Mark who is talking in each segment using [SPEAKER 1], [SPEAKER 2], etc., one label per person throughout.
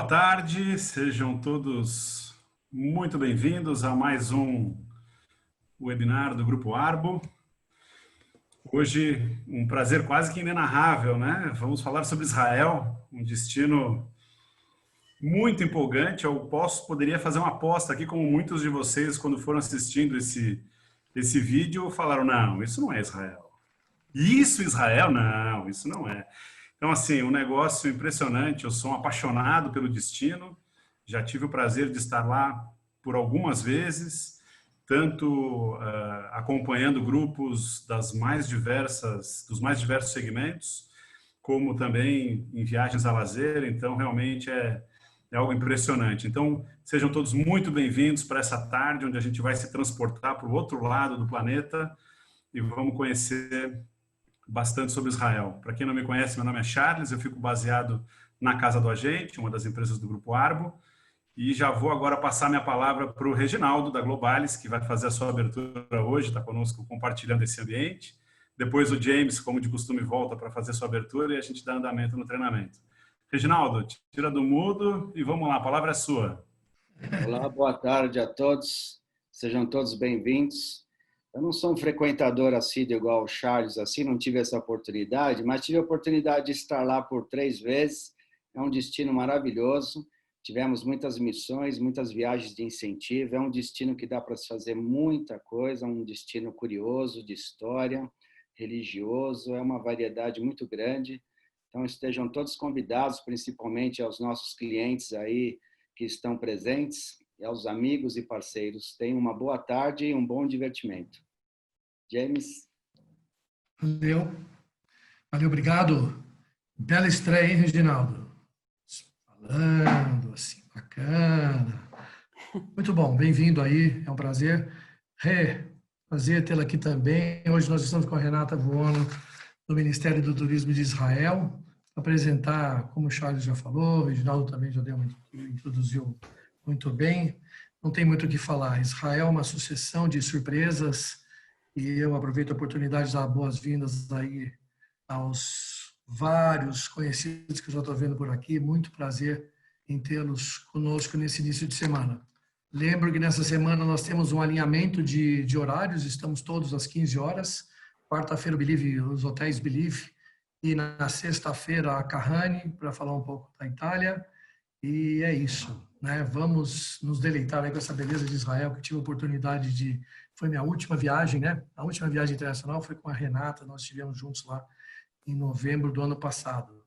[SPEAKER 1] tarde, sejam todos muito bem-vindos a mais um webinar do Grupo Arbo. Hoje, um prazer quase que inenarrável, né? Vamos falar sobre Israel, um destino muito empolgante. Poderia fazer uma aposta aqui, como muitos de vocês, quando foram assistindo esse vídeo, falaram, não, isso não é Israel. Isso, Israel? Não, isso não é. Então, assim, um negócio impressionante. Eu sou um apaixonado pelo destino. Já tive o prazer de estar lá por algumas vezes, tanto acompanhando grupos dos mais diversos segmentos, como também em viagens a lazer. Então, realmente é algo impressionante. Então, sejam todos muito bem-vindos para essa tarde, onde a gente vai se transportar para o outro lado do planeta e vamos conhecer bastante sobre Israel. Para quem não me conhece, meu nome é Charles, eu fico baseado na Casa do Agente, uma das empresas do Grupo Arbo, e já vou agora passar minha palavra para o Reginaldo, da Globalis, que vai fazer a sua abertura hoje, está conosco compartilhando esse ambiente. Depois o James, como de costume, volta para fazer a sua abertura e a gente dá andamento no treinamento. Reginaldo, tira do mudo e vamos lá, a palavra é sua.
[SPEAKER 2] Olá, boa tarde a todos, sejam todos bem-vindos. Eu não sou um frequentador assíduo igual o Charles, assim, não tive essa oportunidade, mas tive a oportunidade de estar lá por 3 vezes. É um destino maravilhoso. Tivemos muitas missões, muitas viagens de incentivo. É um destino que dá para se fazer muita coisa, um destino curioso, de história, religioso. É uma variedade muito grande. Então, estejam todos convidados, principalmente aos nossos clientes aí que estão presentes, e aos amigos e parceiros. Tenham uma boa tarde e um bom divertimento. James?
[SPEAKER 3] Valeu, obrigado. Bela estreia, hein, Reginaldo? Falando assim, bacana. Muito bom, bem-vindo aí, é um prazer. Prazer tê-la aqui também. Hoje nós estamos com a Renata Buono, do Ministério do Turismo de Israel, apresentar, como o Charles já falou, o Reginaldo também já introduziu muito bem. Não tem muito o que falar. Israel é uma sucessão de surpresas e eu aproveito a oportunidade de dar boas-vindas aí aos vários conhecidos que eu já estou vendo por aqui. Muito prazer em tê-los conosco nesse início de semana. Lembro que nessa semana nós temos um alinhamento de horários, estamos todos às 15 horas. Quarta-feira, os hotéis Believe, e na sexta-feira a Kahane, para falar um pouco da Itália. E é isso, né? Vamos nos deleitar aí com essa beleza de Israel, que tive a oportunidade de... Foi minha última viagem, né? A última viagem internacional foi com a Renata, nós estivemos juntos lá em novembro do ano passado.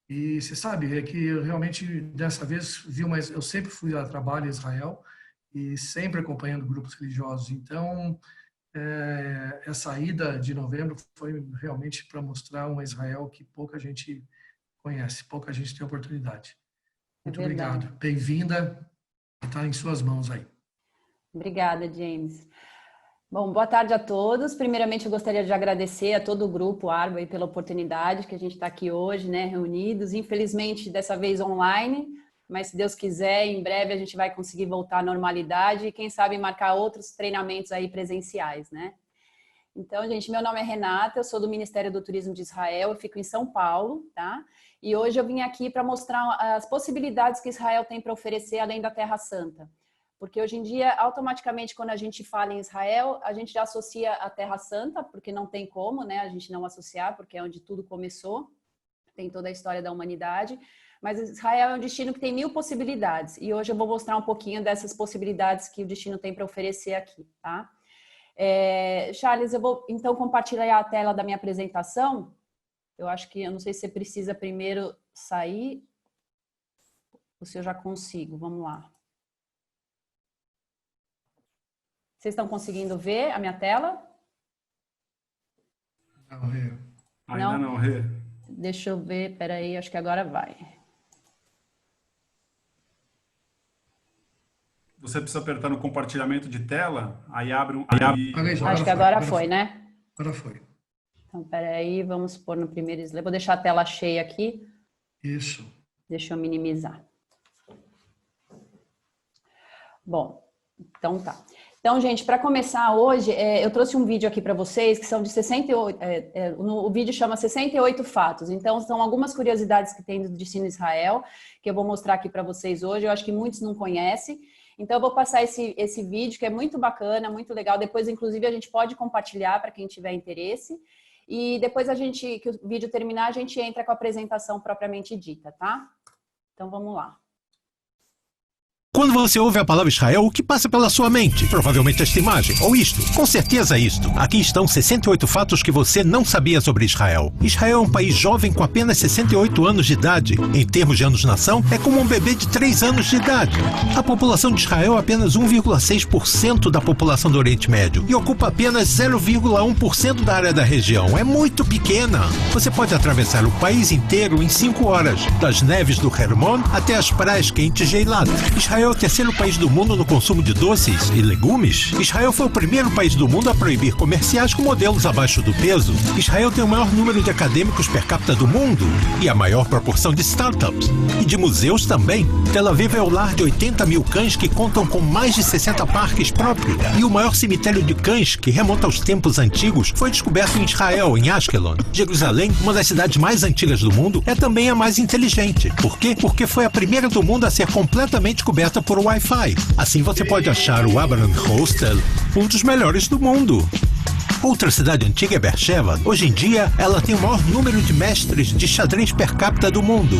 [SPEAKER 3] E você sabe, é que eu realmente, dessa vez, eu sempre fui a trabalho em Israel e sempre acompanhando grupos religiosos. Então, essa ida de novembro foi realmente para mostrar um Israel que pouca gente conhece, pouca gente tem oportunidade. Muito obrigado. Bem-vinda. Está em suas mãos aí.
[SPEAKER 4] Obrigada, James. Bom, boa tarde a todos. Primeiramente, eu gostaria de agradecer a todo o Grupo Arbo aí pela oportunidade que a gente está aqui hoje, né, reunidos. Infelizmente, dessa vez online, mas se Deus quiser, em breve a gente vai conseguir voltar à normalidade e, quem sabe, marcar outros treinamentos aí presenciais, né? Então, gente, meu nome é Renata, eu sou do Ministério do Turismo de Israel, eu fico em São Paulo, tá? E hoje eu vim aqui para mostrar as possibilidades que Israel tem para oferecer além da Terra Santa. Porque hoje em dia, automaticamente, quando a gente fala em Israel, a gente já associa a Terra Santa, porque não tem como, né, a gente não associar, porque é onde tudo começou, tem toda a história da humanidade. Mas Israel é um destino que tem 1000 possibilidades. E hoje eu vou mostrar um pouquinho dessas possibilidades que o destino tem para oferecer aqui, tá? Charles, eu vou então compartilhar a tela da minha apresentação. Eu acho que, eu não sei se você precisa primeiro sair, ou se eu já consigo, vamos lá. Vocês estão conseguindo ver a minha tela?
[SPEAKER 3] Não, Rê.
[SPEAKER 1] Ainda não, Rê.
[SPEAKER 4] Deixa eu ver, peraí, acho que agora vai.
[SPEAKER 1] Você precisa apertar no compartilhamento de tela, aí abre um...
[SPEAKER 4] Acho que agora foi, né?
[SPEAKER 3] Agora foi.
[SPEAKER 4] Então, peraí, vamos pôr no primeiro slide. Vou deixar a tela cheia aqui.
[SPEAKER 3] Isso.
[SPEAKER 4] Deixa eu minimizar. Bom, então tá. Então, gente, para começar hoje, eu trouxe um vídeo aqui para vocês que são de 68, o vídeo chama 68 fatos. Então, são algumas curiosidades que tem do destino de Israel, que eu vou mostrar aqui para vocês hoje. Eu acho que muitos não conhecem. Então, eu vou passar esse vídeo, que é muito bacana, muito legal. Depois, inclusive, a gente pode compartilhar para quem tiver interesse. E depois que o vídeo terminar, a gente entra com a apresentação propriamente dita, tá? Então, vamos lá.
[SPEAKER 5] Quando você ouve a palavra Israel, o que passa pela sua mente? Provavelmente esta imagem, ou isto. Com certeza isto. Aqui estão 68 fatos que você não sabia sobre Israel. Israel é um país jovem com apenas 68 anos de idade. Em termos de anos-nação, é como um bebê de 3 anos de idade. A população de Israel é apenas 1,6% da população do Oriente Médio e ocupa apenas 0,1% da área da região. É muito pequena. Você pode atravessar o país inteiro em 5 horas, das neves do Hermon até as praias quentes de Eilat. Israel é o terceiro país do mundo no consumo de doces e legumes. Israel foi o primeiro país do mundo a proibir comerciais com modelos abaixo do peso. Israel tem o maior número de acadêmicos per capita do mundo e a maior proporção de startups. E de museus também. Tel Aviv é o lar de 80 mil cães que contam com mais de 60 parques próprios. E o maior cemitério de cães, que remonta aos tempos antigos, foi descoberto em Israel, em Ashkelon. Jerusalém, uma das cidades mais antigas do mundo, é também a mais inteligente. Por quê? Porque foi a primeira do mundo a ser completamente coberta por Wi-Fi. Assim você pode achar o Abraham Hostel, um dos melhores do mundo. Outra cidade antiga é Beersheba. Hoje em dia, ela tem o maior número de mestres de xadrez per capita do mundo.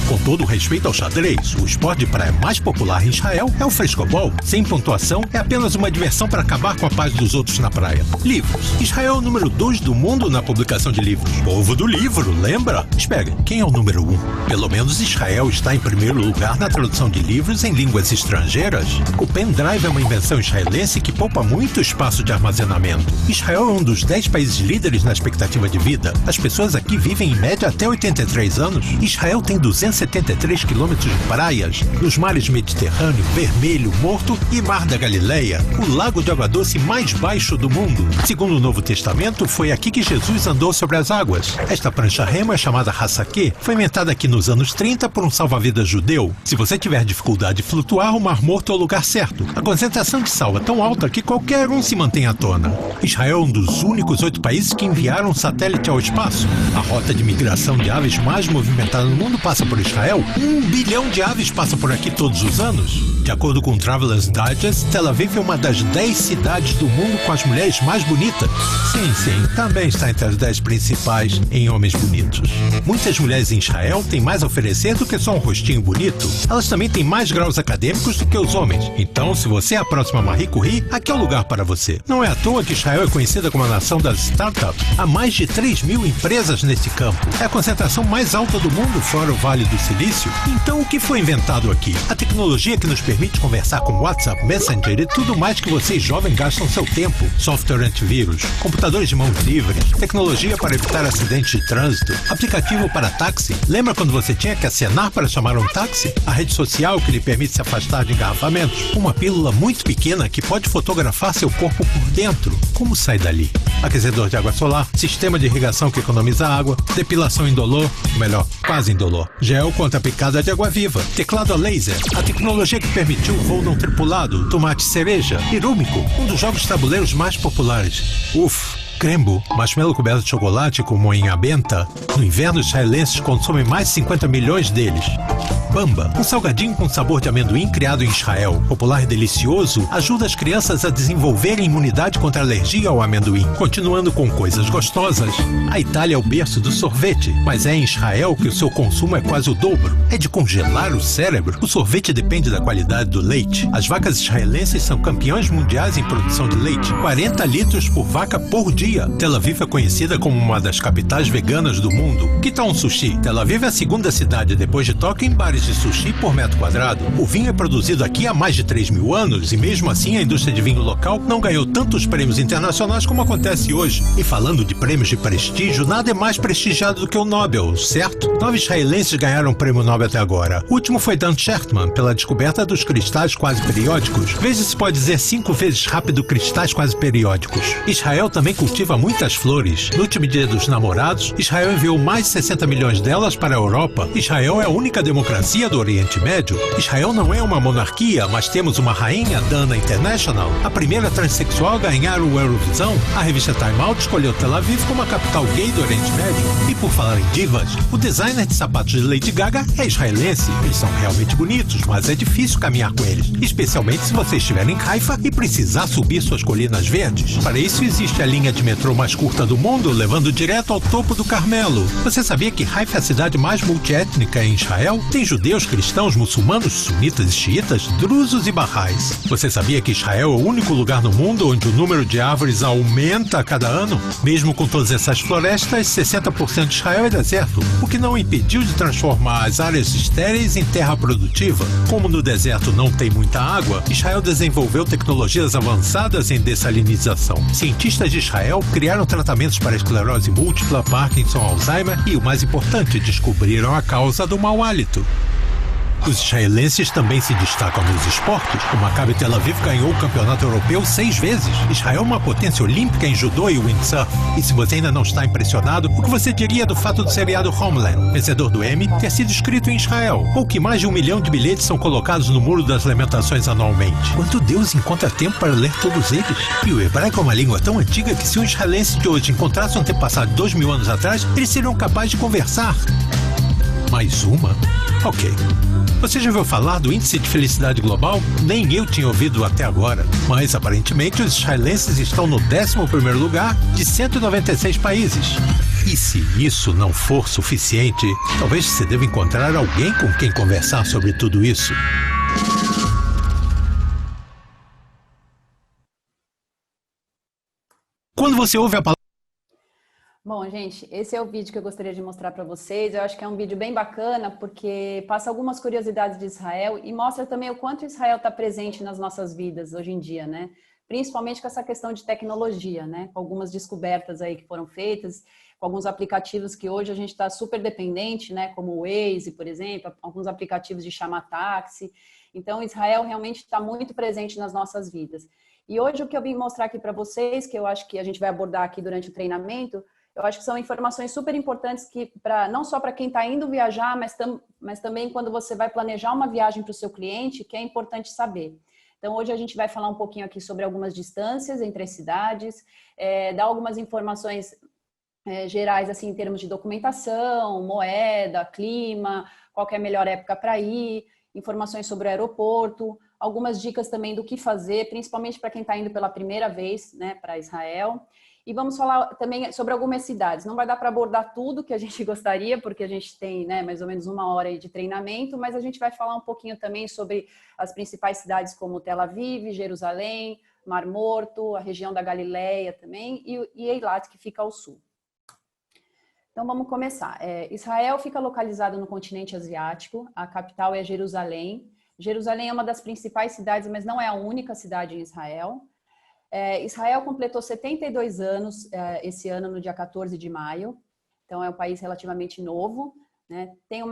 [SPEAKER 5] Com todo o respeito ao xadrez, o esporte de praia mais popular em Israel é o frescobol. Sem pontuação, é apenas uma diversão para acabar com a paz dos outros na praia. Livros. Israel é o número 2 do mundo na publicação de livros. Povo do livro, lembra? Espere, quem é o número 1? Pelo menos Israel está em primeiro lugar na tradução de livros em línguas estrangeiras. O pendrive é uma invenção israelense que poupa muito espaço de armazenamento. Israel é um dos 10 países líderes na expectativa de vida. As pessoas aqui vivem em média até 83 anos. Israel tem 273 quilômetros de praias, nos mares Mediterrâneo, Vermelho, Morto e Mar da Galileia, o lago de água doce mais baixo do mundo. Segundo o Novo Testamento, foi aqui que Jesus andou sobre as águas. Esta prancha-remo é chamada Hassaquê, foi inventada aqui nos anos 30 por um salva-vidas judeu. Se você tiver dificuldade de flutuar, o Mar Morto é o lugar certo. A concentração de sal é tão alta que qualquer um se mantém à tona. Israel é um dos únicos 8 países que enviaram um satélite ao espaço. A rota de migração de aves mais movimentada no mundo passa por Israel. 1 bilhão de aves passa por aqui todos os anos. De acordo com o Travelers Digest, Tel Aviv é uma das 10 cidades do mundo com as mulheres mais bonitas. Sim, também está entre as 10 principais em homens bonitos. Muitas mulheres em Israel têm mais a oferecer do que só um rostinho bonito. Elas também têm mais graus acadêmicos do que os homens. Então, se você é a próxima Marie Curie, aqui é o lugar para você. Não é à toa que Israel é conhecida como a nação das startups. Há mais de 3 mil empresas nesse campo. É a concentração mais alta do mundo fora o Vale do Silício. Então, o que foi inventado aqui? A tecnologia que nos permite conversar com WhatsApp, Messenger e tudo mais que vocês jovens gastam seu tempo. Software antivírus, computadores de mãos livres, tecnologia para evitar acidentes de trânsito, aplicativo para táxi. Lembra quando você tinha que acenar para chamar um táxi? A rede social que lhe permite se afastar de engarrafamentos. Uma pílula muito pequena que pode fotografar seu corpo por dentro. Como sai dali? Aquecedor de água solar, sistema de irrigação que economiza água, depilação indolor, melhor, quase indolor, gel contra picada de água viva, teclado a laser, a tecnologia que permitiu o voo não tripulado, tomate cereja, Irúmico, um dos jogos tabuleiros mais populares. Crembo, marshmallow coberto de chocolate com moinha benta. No inverno, os israelenses consomem mais de 50 milhões deles. Bamba, um salgadinho com sabor de amendoim criado em Israel. Popular e delicioso, ajuda as crianças a desenvolverem imunidade contra a alergia ao amendoim. Continuando com coisas gostosas, a Itália é o berço do sorvete, mas é em Israel que o seu consumo é quase o dobro. É de congelar o cérebro. O sorvete depende da qualidade do leite. As vacas israelenses são campeãs mundiais em produção de leite. 40 litros por vaca por dia. Tel Aviv é conhecida como uma das capitais veganas do mundo. Que tal um sushi? Tel Aviv é a segunda cidade depois de Tóquio em bares de sushi por metro quadrado. O vinho é produzido aqui há mais de 3 mil anos e mesmo assim a indústria de vinho local não ganhou tantos prêmios internacionais como acontece hoje. E falando de prêmios de prestígio, nada é mais prestigiado do que o Nobel, certo? 9 israelenses ganharam o prêmio Nobel até agora. O último foi Dan Shechtman, pela descoberta dos cristais quase periódicos. Veja se pode dizer 5 vezes rápido cristais quase periódicos. Israel também cultiva muitas flores. No último dia dos namorados, Israel enviou mais de 60 milhões delas para a Europa. Israel é a única democracia poesia do Oriente Médio, Israel não é uma monarquia, mas temos uma rainha, Dana International, a primeira transexual a ganhar o Eurovisão. A revista Time Out escolheu Tel Aviv como a capital gay do Oriente Médio. E por falar em divas, o designer de sapatos de Lady Gaga é israelense. Eles são realmente bonitos, mas é difícil caminhar com eles, especialmente se você estiver em Haifa e precisar subir suas colinas verdes. Para isso existe a linha de metrô mais curta do mundo, levando direto ao topo do Carmelo. Você sabia que Haifa é a cidade mais multiétnica em Israel? Tem judeus, cristãos, muçulmanos, sunitas e xiitas, drusos e barrais. Você sabia que Israel é o único lugar no mundo onde o número de árvores aumenta a cada ano? Mesmo com todas essas florestas, 60% de Israel é deserto, o que não impediu de transformar as áreas estéreis em terra produtiva. Como no deserto não tem muita água, Israel desenvolveu tecnologias avançadas em dessalinização. Cientistas de Israel criaram tratamentos para esclerose múltipla, Parkinson, Alzheimer e, o mais importante, descobriram a causa do mau hálito. Os israelenses também se destacam nos esportes. O Maccabi Tel Aviv ganhou o campeonato europeu 6 vezes. Israel é uma potência olímpica em judô e windsurf. E se você ainda não está impressionado, o que você diria do fato do seriado Homeland, vencedor do Emmy, ter sido escrito em Israel? Ou que mais de 1 milhão de bilhetes são colocados no Muro das Lamentações anualmente? Quando Deus encontra tempo para ler todos eles? E o hebraico é uma língua tão antiga que se um israelense de hoje encontrasse um antepassado de 2000 anos atrás, eles seriam capazes de conversar. Mais uma? Ok. Você já ouviu falar do Índice de Felicidade Global? Nem eu tinha ouvido até agora. Mas, aparentemente, os israelenses estão no 11º lugar de 196 países. E se isso não for suficiente, talvez você deva encontrar alguém com quem conversar sobre tudo isso. Quando você ouve a palavra...
[SPEAKER 4] Bom, gente, esse é o vídeo que eu gostaria de mostrar para vocês. Eu acho que é um vídeo bem bacana, porque passa algumas curiosidades de Israel e mostra também o quanto Israel está presente nas nossas vidas hoje em dia, né? Principalmente com essa questão de tecnologia, né? Com algumas descobertas aí que foram feitas, com alguns aplicativos que hoje a gente está super dependente, né? Como o Waze, por exemplo, alguns aplicativos de chamar táxi. Então, Israel realmente está muito presente nas nossas vidas. E hoje o que eu vim mostrar aqui para vocês, que eu acho que a gente vai abordar aqui durante o treinamento, eu acho que são informações super importantes que não só para quem está indo viajar, mas também quando você vai planejar uma viagem para o seu cliente, que é importante saber. Então, hoje a gente vai falar um pouquinho aqui sobre algumas distâncias entre as cidades, dar algumas informações gerais, assim, em termos de documentação, moeda, clima, qual que é a melhor época para ir, informações sobre o aeroporto, algumas dicas também do que fazer, principalmente para quem está indo pela primeira vez, né, para Israel. E vamos falar também sobre algumas cidades. Não vai dar para abordar tudo que a gente gostaria, porque a gente tem, né, mais ou menos 1 hora aí de treinamento, mas a gente vai falar um pouquinho também sobre as principais cidades como Tel Aviv, Jerusalém, Mar Morto, a região da Galileia também e Eilat, que fica ao sul. Então vamos começar. Israel fica localizado no continente asiático, a capital é Jerusalém. Jerusalém é uma das principais cidades, mas não é a única cidade em Israel. Israel completou 72 anos esse ano, no dia 14 de maio. Então, é um país relativamente novo, né? Tem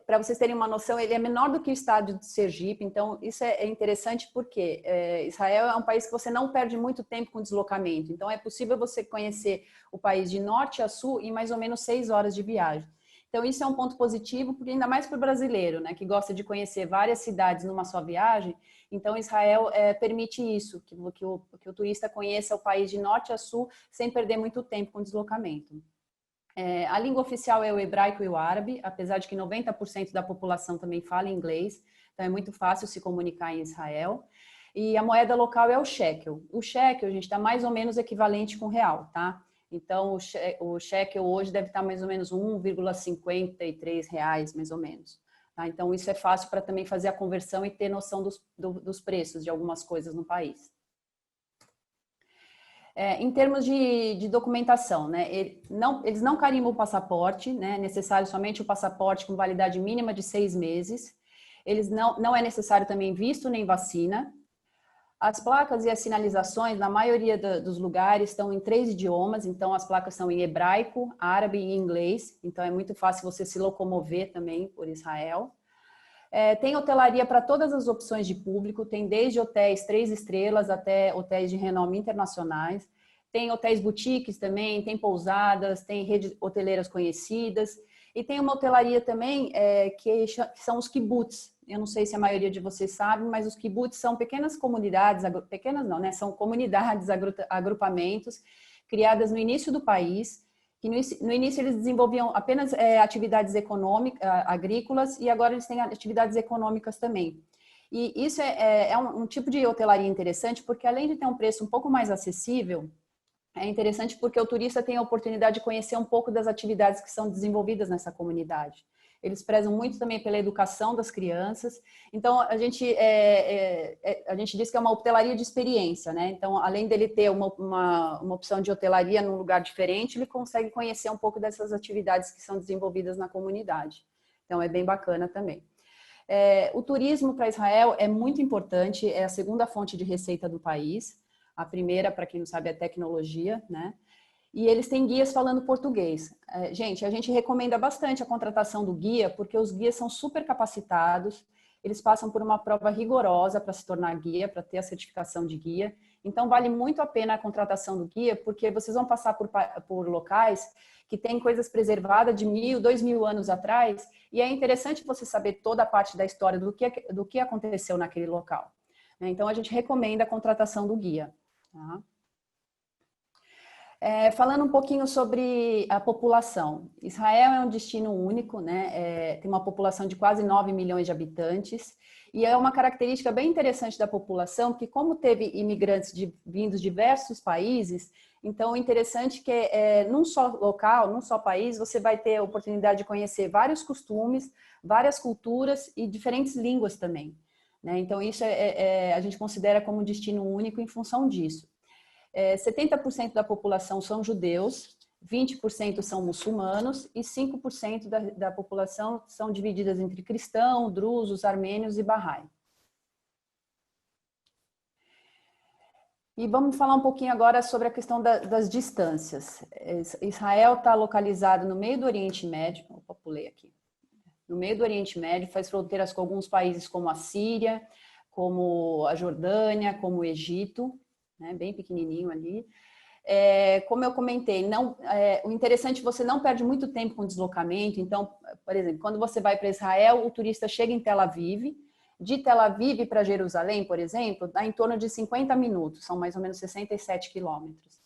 [SPEAKER 4] para vocês terem uma noção, ele é menor do que o estado de Sergipe. Então, isso é interessante porque Israel é um país que você não perde muito tempo com deslocamento. Então, é possível você conhecer o país de norte a sul em mais ou menos 6 horas de viagem. Então, isso é um ponto positivo, porque ainda mais para o brasileiro, né, que gosta de conhecer várias cidades numa só viagem. Então, Israel permite isso, que o turista conheça o país de norte a sul sem perder muito tempo com deslocamento. A língua oficial é o hebraico e o árabe, apesar de que 90% da população também fala inglês, então é muito fácil se comunicar em Israel. E a moeda local é o shekel. O shekel, gente, está mais ou menos equivalente com o real, tá? Então, o shekel hoje deve estar mais ou menos R$1,53, mais ou menos. Tá? Então, isso é fácil para também fazer a conversão e ter noção dos preços de algumas coisas no país. Em termos de documentação, né, eles não carimbam o passaporte, né, é necessário somente o passaporte com validade mínima de 6 meses. Não é necessário também visto nem vacina. As placas e as sinalizações, na maioria dos lugares, estão em 3 idiomas. Então, as placas são em hebraico, árabe e inglês. Então, é muito fácil você se locomover também por Israel. Tem hotelaria para todas as opções de público. Tem desde hotéis 3 estrelas até hotéis de renome internacionais. Tem hotéis boutiques também, tem pousadas, tem redes hoteleiras conhecidas. E tem uma hotelaria também que são os kibbutz. Eu não sei se a maioria de vocês sabe, mas os kibbutz são pequenas comunidades, pequenas não, né? São comunidades, agrupamentos criadas no início do país, que no início eles desenvolviam apenas atividades econômicas, agrícolas, e agora eles têm atividades econômicas também. E isso é um tipo de hotelaria interessante, porque além de ter um preço um pouco mais acessível, é interessante porque o turista tem a oportunidade de conhecer um pouco das atividades que são desenvolvidas nessa comunidade. Eles prezam muito também pela educação das crianças. Então, a gente diz que é uma hotelaria de experiência, né? Então, além dele ter uma opção de hotelaria num lugar diferente, ele consegue conhecer um pouco dessas atividades que são desenvolvidas na comunidade. Então, é bem bacana também. O turismo para Israel é muito importante, é a segunda fonte de receita do país. A primeira, para quem não sabe, é tecnologia, né? E eles têm guias falando português. Gente, a gente recomenda bastante a contratação do guia, porque os guias são super capacitados, eles passam por uma prova rigorosa para se tornar guia, para ter a certificação de guia. Então, vale muito a pena a contratação do guia, porque vocês vão passar por locais que têm coisas preservadas de 1.000, 2.000 anos atrás, e é interessante você saber toda a parte da história do que aconteceu naquele local. Então, a gente recomenda a contratação do guia. Tá? Falando um pouquinho sobre a população. Israel é um destino único, né? Tem uma população de quase 9 milhões de habitantes, e é uma característica bem interessante da população, que como teve imigrantes vindos de diversos países, então o interessante é que num só local, num só país, você vai ter a oportunidade de conhecer vários costumes, várias culturas e diferentes línguas também. Né? Então isso a gente considera como um destino único em função disso. 70% da população são judeus, 20% são muçulmanos e 5% da população são divididas entre cristãos, drusos, armênios e Bahá'í. E vamos falar um pouquinho agora sobre a questão das distâncias. Israel está localizado no meio do Oriente Médio, opa, pulei aqui. No meio do Oriente Médio, faz fronteiras com alguns países como a Síria, como a Jordânia, como o Egito, né, bem pequenininho ali. Como eu comentei, o interessante é que você não perde muito tempo com deslocamento. Então, por exemplo, quando você vai para Israel, o turista chega em Tel Aviv. De Tel Aviv para Jerusalém, por exemplo, dá em torno de 50 minutos, são mais ou menos 67 quilômetros.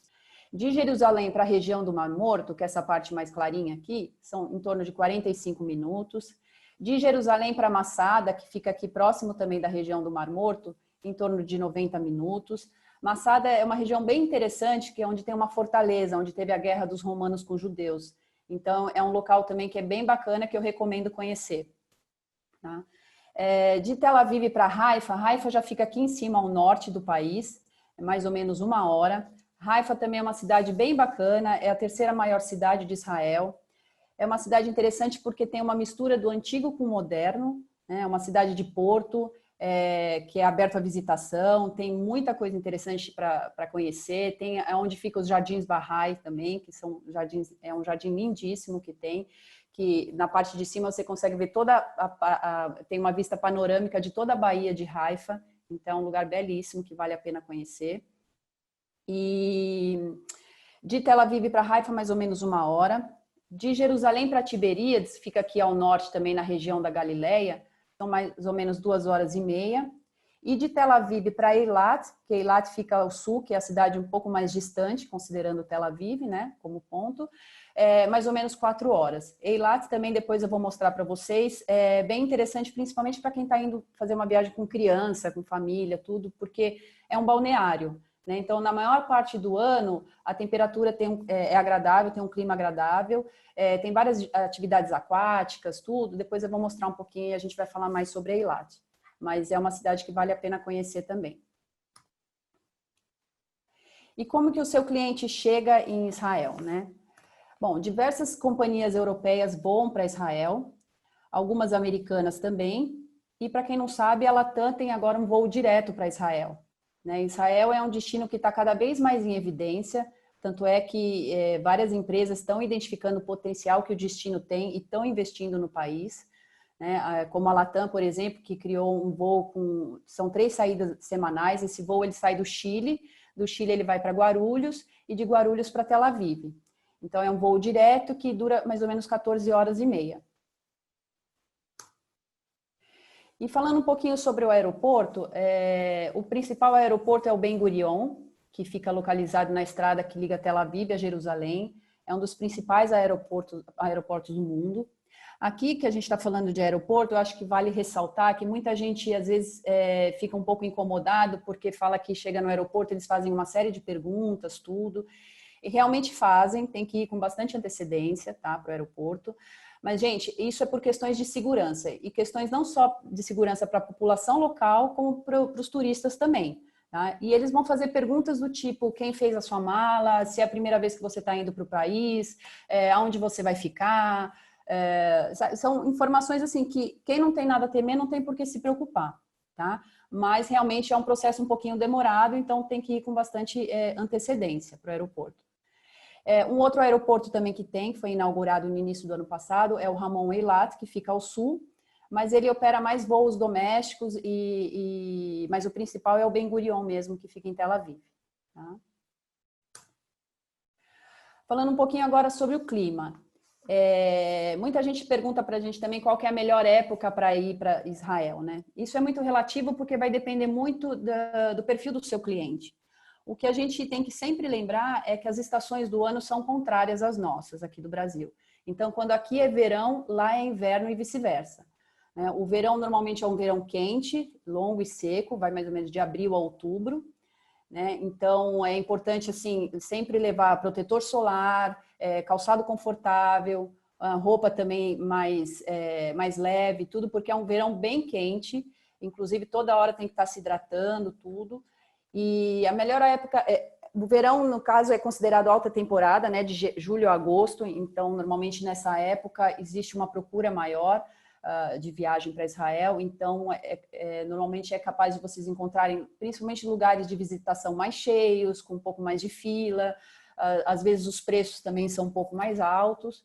[SPEAKER 4] De Jerusalém para a região do Mar Morto, que é essa parte mais clarinha aqui, são em torno de 45 minutos. De Jerusalém para Massada, que fica aqui próximo também da região do Mar Morto, em torno de 90 minutos. Massada é uma região bem interessante, que é onde tem uma fortaleza, onde teve a guerra dos romanos com os judeus. Então, é um local também que é bem bacana, que eu recomendo conhecer. Tá? De Tel Aviv para Haifa, Haifa já fica aqui em cima, ao norte do país, é mais ou menos 1 hora. Haifa também é uma cidade bem bacana, é a terceira maior cidade de Israel. É uma cidade interessante porque tem uma mistura do antigo com o moderno, né? É uma cidade de porto, que é aberto à visitação, tem muita coisa interessante para conhecer, tem onde ficam os Jardins Bahá'í também, que são jardins, é um jardim lindíssimo que na parte de cima você consegue ver tem uma vista panorâmica de toda a Baía de Haifa, então é um lugar belíssimo que vale a pena conhecer. E de Tel Aviv para Haifa, mais ou menos 1 hora. De Jerusalém para Tiberíades, fica aqui ao norte também na região da Galileia, são mais ou menos 2 horas e meia. E de Tel Aviv para Eilat, que Eilat fica ao sul, que é a cidade um pouco mais distante, considerando Tel Aviv, né, como ponto, mais ou menos 4 horas. Eilat também, depois eu vou mostrar para vocês, é bem interessante, principalmente para quem está indo fazer uma viagem com criança, com família, tudo, porque é um balneário. Né? Então, na maior parte do ano, a temperatura é agradável, tem um clima agradável, tem várias atividades aquáticas, tudo. Depois eu vou mostrar um pouquinho e a gente vai falar mais sobre Eilat. Mas é uma cidade que vale a pena conhecer também. E como que o seu cliente chega em Israel, né? Bom, diversas companhias europeias voam para Israel, algumas americanas também, e para quem não sabe, a Latam tem agora um voo direto para Israel. Né? Israel é um destino que está cada vez mais em evidência, tanto é que várias empresas estão identificando o potencial que o destino tem e estão investindo no país. Né? Como a Latam, por exemplo, que criou um voo são 3 saídas semanais. Esse voo ele sai do Chile ele vai para Guarulhos e de Guarulhos para Tel Aviv. Então, é um voo direto que dura mais ou menos 14 horas e meia. E falando um pouquinho sobre o aeroporto, o principal aeroporto é o Ben Gurion, que fica localizado na estrada que liga Tel Aviv a Jerusalém. É um dos principais aeroportos do mundo. Aqui que a gente está falando de aeroporto, eu acho que vale ressaltar que muita gente às vezes fica um pouco incomodado porque fala que chega no aeroporto, eles fazem uma série de perguntas, tudo. E realmente fazem, tem que ir com bastante antecedência, tá, para o aeroporto. Mas, gente, isso é por questões de segurança. E questões não só de segurança para a população local, como para os turistas também. Tá? E eles vão fazer perguntas do tipo, quem fez a sua mala, se é a primeira vez que você está indo para o país, aonde você vai ficar. São informações assim que quem não tem nada a temer não tem por que se preocupar. Tá? Mas realmente é um processo um pouquinho demorado, então tem que ir com bastante antecedência para o aeroporto. Um outro aeroporto também que foi inaugurado no início do ano passado, é o Ramon Eilat, que fica ao sul, mas ele opera mais voos domésticos, mas o principal é o Ben Gurion mesmo, que fica em Tel Aviv. Tá? Falando um pouquinho agora sobre o clima. Muita gente pergunta para a gente também qual que é a melhor época para ir para Israel, né? Isso é muito relativo porque vai depender muito do perfil do seu cliente. O que a gente tem que sempre lembrar é que as estações do ano são contrárias às nossas aqui do Brasil. Então, quando aqui é verão, lá é inverno e vice-versa. O verão normalmente é um verão quente, longo e seco, vai mais ou menos de abril a outubro. Então, é importante assim sempre levar protetor solar, calçado confortável, roupa também mais leve, tudo, porque é um verão bem quente, inclusive toda hora tem que estar se hidratando, tudo. E a melhor época, o verão, no caso, é considerado alta temporada, né, de julho a agosto, então, normalmente nessa época existe uma procura maior de viagem para Israel, então, normalmente é capaz de vocês encontrarem, principalmente lugares de visitação mais cheios, com um pouco mais de fila, às vezes os preços também são um pouco mais altos,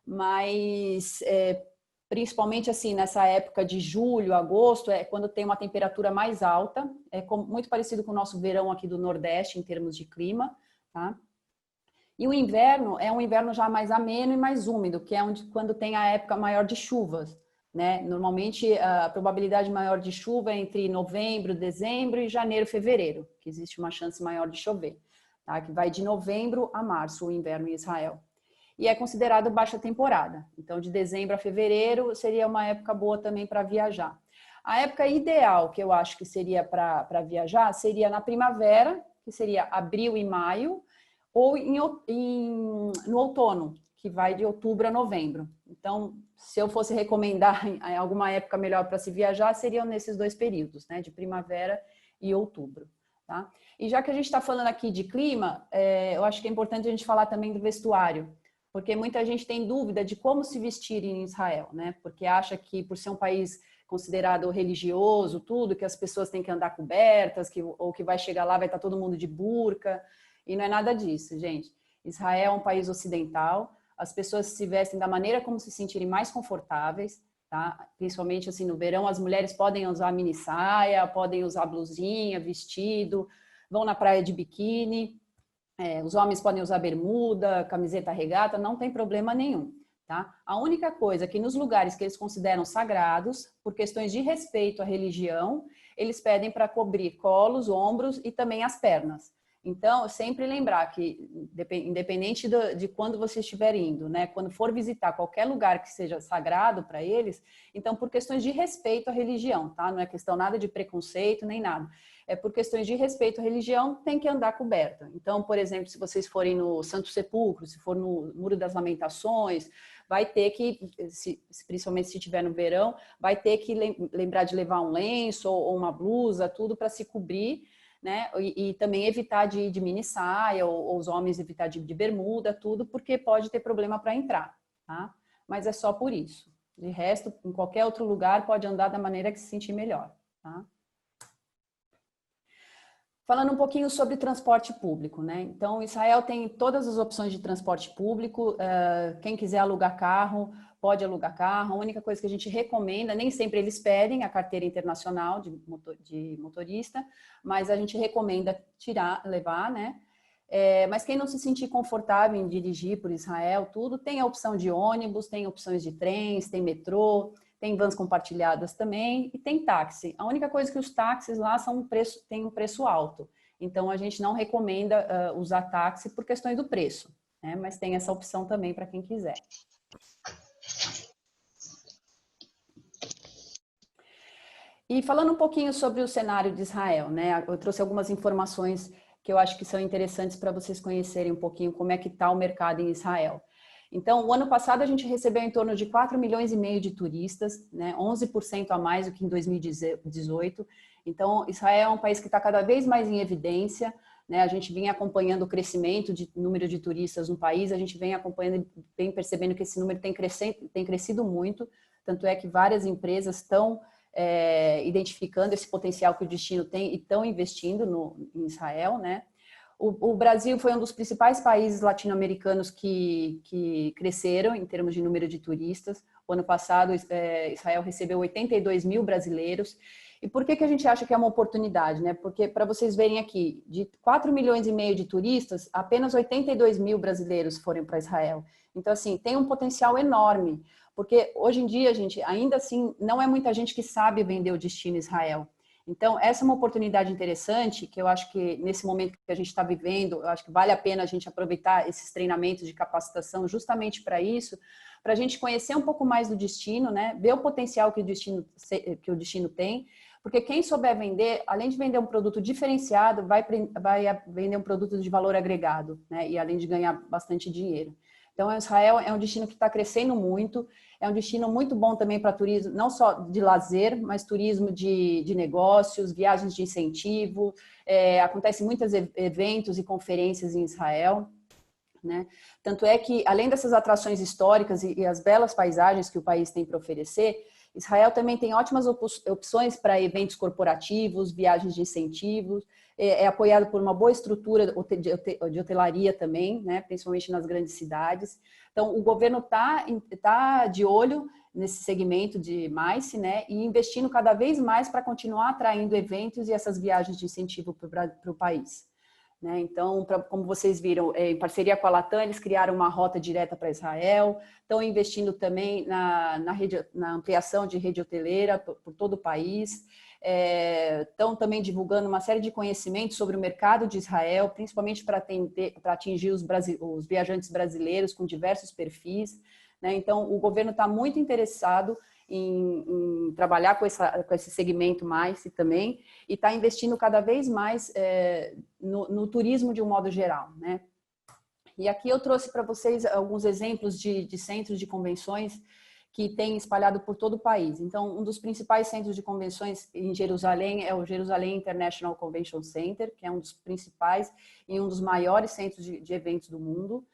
[SPEAKER 4] mas principalmente assim nessa época de julho, agosto, é quando tem uma temperatura mais alta, muito parecido com o nosso verão aqui do Nordeste em termos de clima, tá? E o inverno é um inverno já mais ameno e mais úmido, que é quando tem a época maior de chuvas, né? Normalmente a probabilidade maior de chuva é entre novembro, dezembro e janeiro, fevereiro, que existe uma chance maior de chover, tá? Que vai de novembro a março o inverno em Israel. E é considerado baixa temporada. Então, de dezembro a fevereiro seria uma época boa também para viajar. A época ideal que eu acho que seria para viajar seria na primavera, que seria abril e maio, ou no outono, que vai de outubro a novembro. Então, se eu fosse recomendar alguma época melhor para se viajar, seriam nesses dois períodos, né, de primavera e outubro. Tá? E já que a gente está falando aqui de clima, eu acho que é importante a gente falar também do vestuário, porque muita gente tem dúvida de como se vestir em Israel, né? Porque acha que por ser um país considerado religioso, tudo, que as pessoas têm que andar cobertas, ou que vai chegar lá vai estar todo mundo de burca, e não é nada disso, gente. Israel é um país ocidental, as pessoas se vestem da maneira como se sentirem mais confortáveis, tá? Principalmente assim no verão, as mulheres podem usar mini saia, podem usar blusinha, vestido, vão na praia de biquíni. Os homens podem usar bermuda, camiseta regata, não tem problema nenhum, tá? A única coisa é que nos lugares que eles consideram sagrados, por questões de respeito à religião, eles pedem para cobrir colos, ombros e também as pernas. Então, sempre lembrar que, independente de quando você estiver indo, né, quando for visitar qualquer lugar que seja sagrado para eles, então, por questões de respeito à religião, tá? Não é questão nada de preconceito, nem nada. É por questões de respeito à religião, tem que andar coberta. Então, por exemplo, se vocês forem no Santo Sepulcro, se for no Muro das Lamentações, vai ter que, principalmente se estiver no verão, vai ter que lembrar de levar um lenço ou uma blusa, tudo para se cobrir, né? E também evitar de ir de mini saia, ou os homens evitar de ir de bermuda, tudo, porque pode ter problema para entrar, tá? Mas é só por isso. De resto, em qualquer outro lugar, pode andar da maneira que se sentir melhor, tá? Falando um pouquinho sobre transporte público, né? Então, Israel tem todas as opções de transporte público. Quem quiser alugar carro, pode alugar carro. A única coisa que a gente recomenda, nem sempre eles pedem a carteira internacional de motorista, mas a gente recomenda levar, né? Mas quem não se sentir confortável em dirigir por Israel, tudo, tem a opção de ônibus, tem opções de trens, tem metrô, tem vans compartilhadas também e tem táxi. A única coisa é que os táxis lá têm um preço alto. Então, a gente não recomenda usar táxi por questões do preço, né? Mas tem essa opção também para quem quiser. E falando um pouquinho sobre o cenário de Israel, né? Eu trouxe algumas informações que eu acho que são interessantes para vocês conhecerem um pouquinho como é que está o mercado em Israel. Então, o ano passado a gente recebeu em torno de 4,5 milhões de turistas, né? 11% a mais do que em 2018. Então, Israel é um país que está cada vez mais em evidência, né? A gente vem acompanhando o crescimento de número de turistas no país, a gente vem acompanhando, vem percebendo que esse número tem crescido muito, tanto é que várias empresas estão identificando esse potencial que o destino tem e estão investindo em Israel, né? O Brasil foi um dos principais países latino-americanos que cresceram em termos de número de turistas. O ano passado, Israel recebeu 82 mil brasileiros. E por que a gente acha que é uma oportunidade, né? Porque, para vocês verem aqui, de 4,5 milhões de turistas, apenas 82 mil brasileiros foram para Israel. Então, assim, tem um potencial enorme. Porque hoje em dia, gente, ainda assim, não é muita gente que sabe vender o destino Israel. Então, essa é uma oportunidade interessante, que eu acho que nesse momento que a gente está vivendo, eu acho que vale a pena a gente aproveitar esses treinamentos de capacitação justamente para isso, para a gente conhecer um pouco mais do destino, né? Ver o potencial que o destino tem, porque quem souber vender, além de vender um produto diferenciado, vai vender um produto de valor agregado, né? E além de ganhar bastante dinheiro. Então, Israel é um destino que está crescendo muito, é um destino muito bom também para turismo, não só de lazer, mas turismo de negócios, viagens de incentivo, acontecem muitos eventos e conferências em Israel, né? Tanto é que, além dessas atrações históricas e as belas paisagens que o país tem para oferecer, Israel também tem ótimas opções para eventos corporativos, viagens de incentivos, é apoiado por uma boa estrutura de hotelaria também, né, principalmente nas grandes cidades. Então, o governo tá de olho nesse segmento de MICE, né, e investindo cada vez mais para continuar atraindo eventos e essas viagens de incentivo para o país. Né? Então, como vocês viram, em parceria com a Latam, eles criaram uma rota direta para Israel, estão investindo também na ampliação de rede hoteleira por todo o país, estão também divulgando uma série de conhecimentos sobre o mercado de Israel, principalmente para atingir os viajantes brasileiros com diversos perfis. Né? Então, o governo está muito interessado em trabalhar com esse segmento mais também, e está investindo cada vez mais no turismo de um modo geral, né? E aqui eu trouxe para vocês alguns exemplos de centros de convenções que tem espalhado por todo o país. Então, um dos principais centros de convenções em Jerusalém é o Jerusalém International Convention Center, que é um dos principais e um dos maiores centros de eventos do mundo.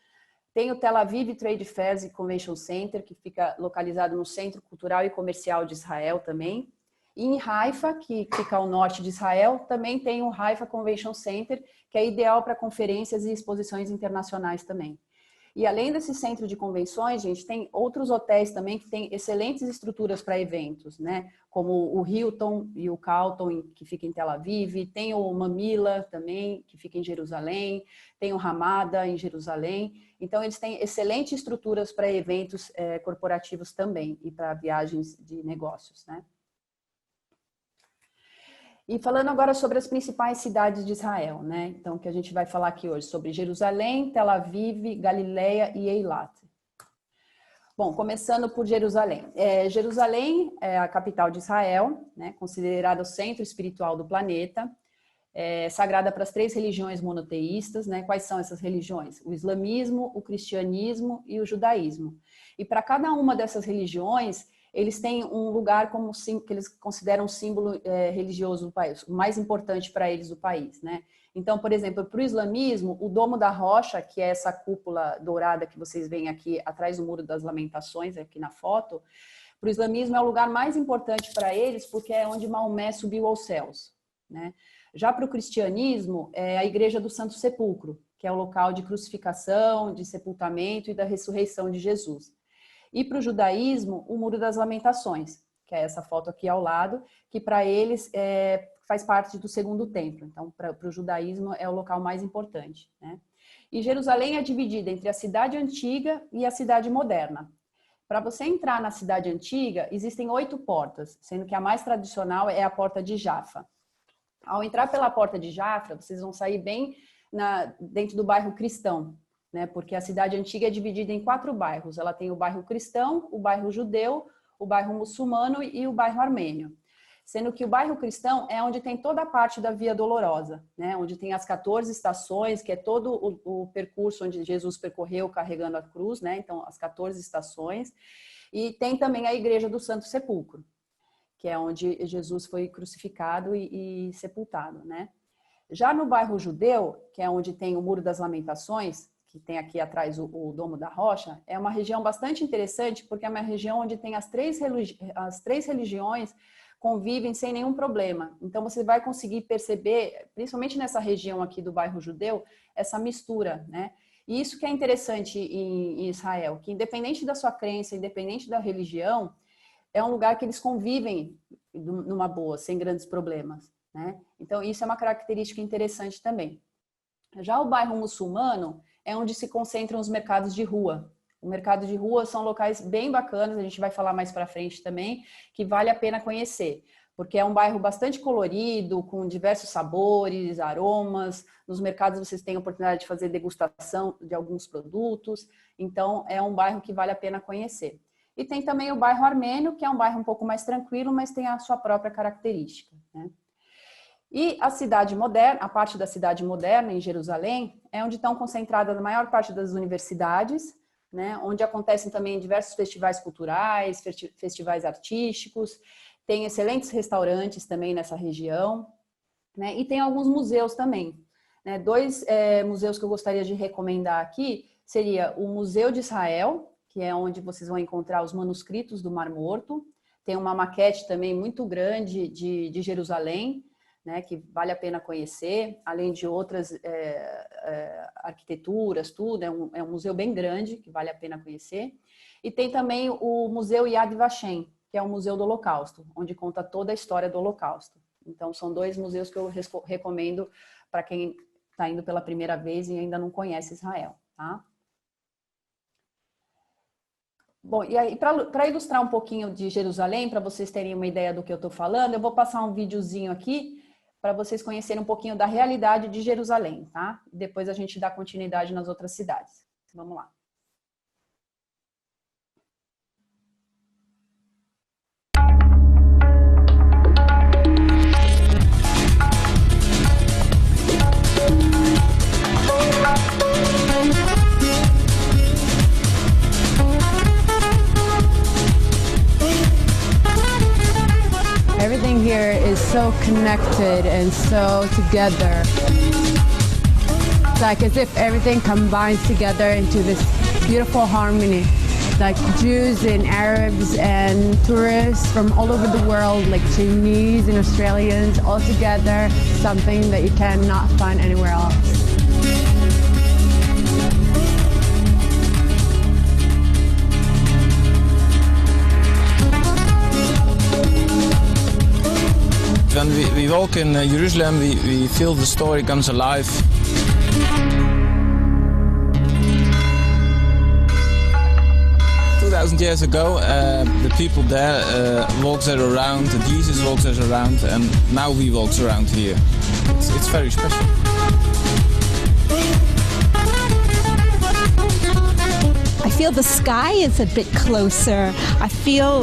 [SPEAKER 4] Tem o Tel Aviv Trade Fairs e Convention Center, que fica localizado no Centro Cultural e Comercial de Israel também. E em Haifa, que fica ao norte de Israel, também tem o Haifa Convention Center, que é ideal para conferências e exposições internacionais também. E além desse centro de convenções, gente, tem outros hotéis também que têm excelentes estruturas para eventos, né? Como o Hilton e o Carlton, que fica em Tel Aviv, tem o Mamila também, que fica em Jerusalém, tem o Ramada em Jerusalém. Então, eles têm excelentes estruturas para eventos corporativos também e para viagens de negócios, né? E falando agora sobre as principais cidades de Israel, né? Então, que a gente vai falar aqui hoje sobre Jerusalém, Tel Aviv, Galileia e Eilat. Bom, começando por Jerusalém. Jerusalém é a capital de Israel, né? Considerada o centro espiritual do planeta, sagrada para as 3 religiões monoteístas, né? Quais são essas religiões? O islamismo, o cristianismo e o judaísmo. E para cada uma dessas religiões, eles têm um lugar que eles consideram um símbolo religioso do país, o mais importante para eles do país, né? Então, por exemplo, para o islamismo, o Domo da Rocha, que é essa cúpula dourada que vocês veem aqui atrás do Muro das Lamentações, aqui na foto, para o islamismo é o lugar mais importante para eles, porque é onde Maomé subiu aos céus, né? Já para o cristianismo, é a Igreja do Santo Sepulcro, que é o local de crucificação, de sepultamento e da ressurreição de Jesus. E para o judaísmo, o Muro das Lamentações, que é essa foto aqui ao lado, que para eles faz parte do segundo templo. Então, para o judaísmo é o local mais importante, né? E Jerusalém é dividida entre a cidade antiga e a cidade moderna. Para você entrar na cidade antiga, existem 8 portas, sendo que a mais tradicional é a porta de Jafa. Ao entrar pela porta de Jafra, vocês vão sair bem dentro do bairro cristão, né? Porque a cidade antiga é dividida em 4 bairros. Ela tem o bairro cristão, o bairro judeu, o bairro muçulmano e o bairro armênio. Sendo que o bairro cristão é onde tem toda a parte da Via Dolorosa, né? Onde tem as 14 estações, que é todo o percurso onde Jesus percorreu carregando a cruz, né? Então, as 14 estações. E tem também a Igreja do Santo Sepulcro, que é onde Jesus foi crucificado e sepultado, né? Já no bairro judeu, que é onde tem o Muro das Lamentações, que tem aqui atrás o Domo da Rocha, é uma região bastante interessante, porque é uma região onde tem as três religiões convivem sem nenhum problema. Então, você vai conseguir perceber, principalmente nessa região aqui do bairro judeu, essa mistura, né? E isso que é interessante em Israel, que independente da sua crença, independente da religião, é um lugar que eles convivem numa boa, sem grandes problemas, né? Então, isso é uma característica interessante também. Já o bairro muçulmano é onde se concentram os mercados de rua. O mercado de rua são locais bem bacanas, a gente vai falar mais para frente também, que vale a pena conhecer, porque é um bairro bastante colorido, com diversos sabores, aromas. Nos mercados vocês têm a oportunidade de fazer degustação de alguns produtos, então é um bairro que vale a pena conhecer. E tem também o bairro armênio, que é um bairro um pouco mais tranquilo, mas tem a sua própria característica, né? E a cidade moderna, a parte da cidade moderna em Jerusalém, é onde estão concentradas a maior parte das universidades, né, onde acontecem também diversos festivais culturais, festivais artísticos, tem excelentes restaurantes também nessa região, né, e tem alguns museus também, né? 2 museus que eu gostaria de recomendar aqui seria o Museu de Israel, que é onde vocês vão encontrar os manuscritos do Mar Morto, tem uma maquete também muito grande de Jerusalém, né, que vale a pena conhecer, além de outras arquiteturas, tudo, é um museu bem grande, que vale a pena conhecer. E tem também o Museu Yad Vashem, que é o Museu do Holocausto, onde conta toda a história do Holocausto. Então, são 2 museus que eu recomendo para quem está indo pela primeira vez e ainda não conhece Israel, tá? Bom, e aí, para ilustrar um pouquinho de Jerusalém, para vocês terem uma ideia do que eu estou falando, eu vou passar um videozinho aqui para vocês conhecerem um pouquinho da realidade de Jerusalém, tá? Depois a gente dá continuidade nas outras cidades. Vamos lá.
[SPEAKER 6] Everything here is so connected and so together. It's like as if everything combines together into this beautiful harmony. Like Jews and Arabs and tourists from all over the world, like Chinese and Australians, all together, something that you cannot find anywhere else.
[SPEAKER 7] When we walk in Jerusalem, we feel the story comes alive. 2,000 years ago, the people there walked there around, Jesus walked there around, and now we walk around here. It's very special.
[SPEAKER 8] I feel the sky is a bit closer. I feel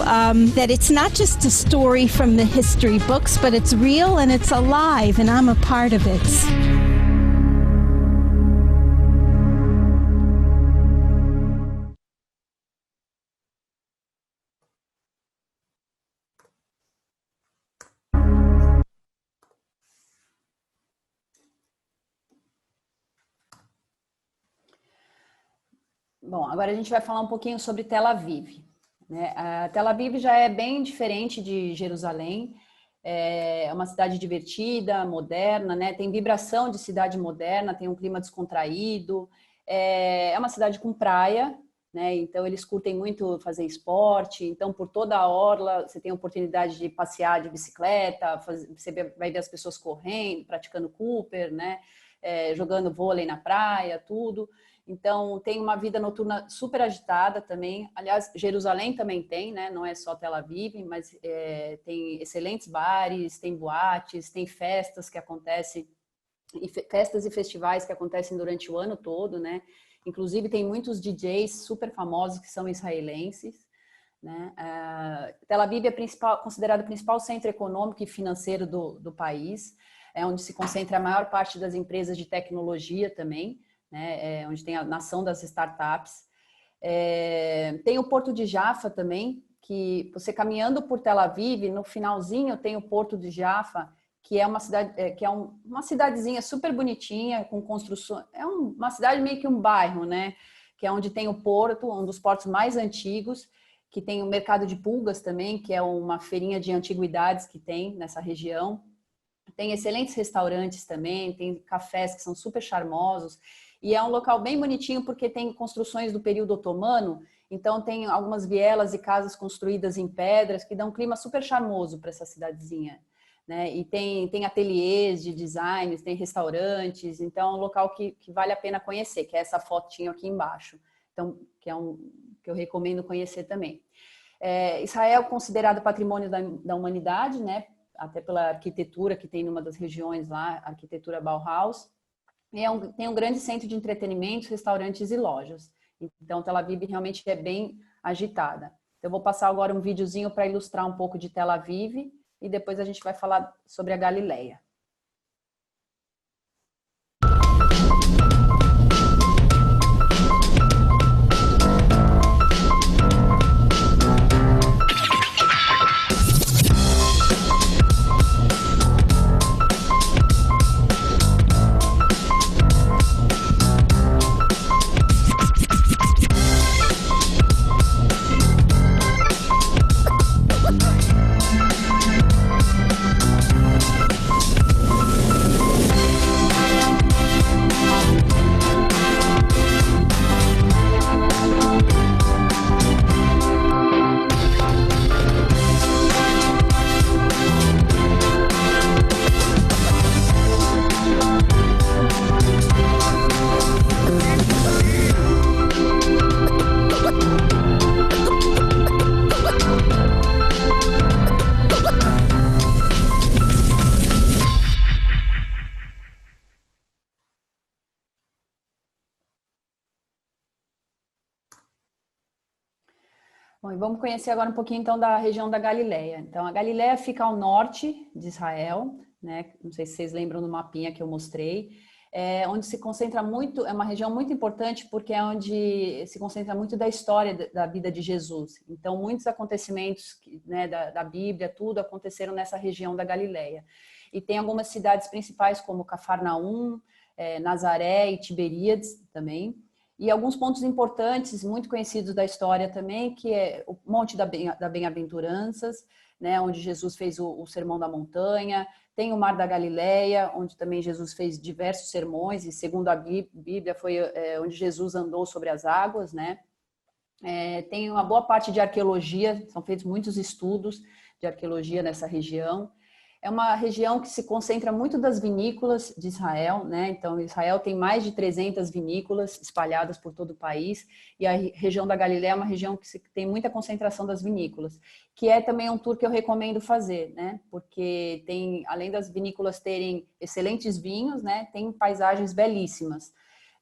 [SPEAKER 8] that it's not just a story from the history books, but it's real and it's alive, and I'm a part of it.
[SPEAKER 4] Bom, agora a gente vai falar um pouquinho sobre Tel Aviv, né? A Tel Aviv já é bem diferente de Jerusalém, é uma cidade divertida, moderna, né? Tem vibração de cidade moderna, tem um clima descontraído, é uma cidade com praia, né? Então eles curtem muito fazer esporte, então por toda a orla você tem a oportunidade de passear de bicicleta, você vai ver as pessoas correndo, praticando Cooper, né? Jogando vôlei na praia, tudo. Então tem uma vida noturna super agitada também. Aliás, Jerusalém também tem, né? Não é só Tel Aviv, mas tem excelentes bares, tem boates, tem festas que acontecem, festas e festivais que acontecem durante o ano todo, né? Inclusive, tem muitos DJs super famosos que são israelenses, né? Tel Aviv é considerado o principal centro econômico e financeiro do país, é onde se concentra a maior parte das empresas de tecnologia também, né? Onde tem a nação das startups. Tem o Porto de Jaffa também, que você caminhando por Tel Aviv, no finalzinho tem o Porto de Jaffa, que é uma cidade, uma cidadezinha super bonitinha, com construção, uma cidade meio que um bairro, né? Que é onde tem o porto, um dos portos mais antigos, que tem o mercado de pulgas também, que é uma feirinha de antiguidades que tem nessa região. Tem excelentes restaurantes também, tem cafés que são super charmosos, e é um local bem bonitinho porque tem construções do período otomano, então tem algumas vielas e casas construídas em pedras que dão um clima super charmoso para essa cidadezinha. Né? E tem ateliês de designs, tem restaurantes, então é um local que vale a pena conhecer, que é essa fotinho aqui embaixo, então, que eu recomendo conhecer também. Israel é considerado patrimônio da humanidade, né? Até pela arquitetura que tem numa das regiões lá, a arquitetura Bauhaus, e tem um grande centro de entretenimento, restaurantes e lojas. Então, Tel Aviv realmente é bem agitada. Eu vou passar agora um videozinho para ilustrar um pouco de Tel Aviv, e depois a gente vai falar sobre a Galileia. Bom, e vamos conhecer agora um pouquinho então da região da Galileia. Então, a Galileia fica ao norte de Israel, né? Não sei se vocês lembram do mapinha que eu mostrei, onde se concentra muito, é uma região muito importante porque é onde se concentra muito da história da vida de Jesus. Então, muitos acontecimentos, né, da Bíblia, tudo aconteceram nessa região da Galileia. E tem algumas cidades principais como Cafarnaum, Nazaré e Tiberíades também. E alguns pontos importantes, muito conhecidos da história também, que é o Monte da Bem-aventuranças, né, onde Jesus fez o Sermão da Montanha. Tem o Mar da Galileia, onde também Jesus fez diversos sermões, e segundo a Bíblia foi onde Jesus andou sobre as águas, né? Tem uma boa parte de arqueologia, são feitos muitos estudos de arqueologia nessa região. É uma região que se concentra muito das vinícolas de Israel, né? Então, Israel tem mais de 300 vinícolas espalhadas por todo o país, e a região da Galileia é uma região que tem muita concentração das vinícolas, que é também um tour que eu recomendo fazer, né? Porque tem, além das vinícolas terem excelentes vinhos, né? Tem paisagens belíssimas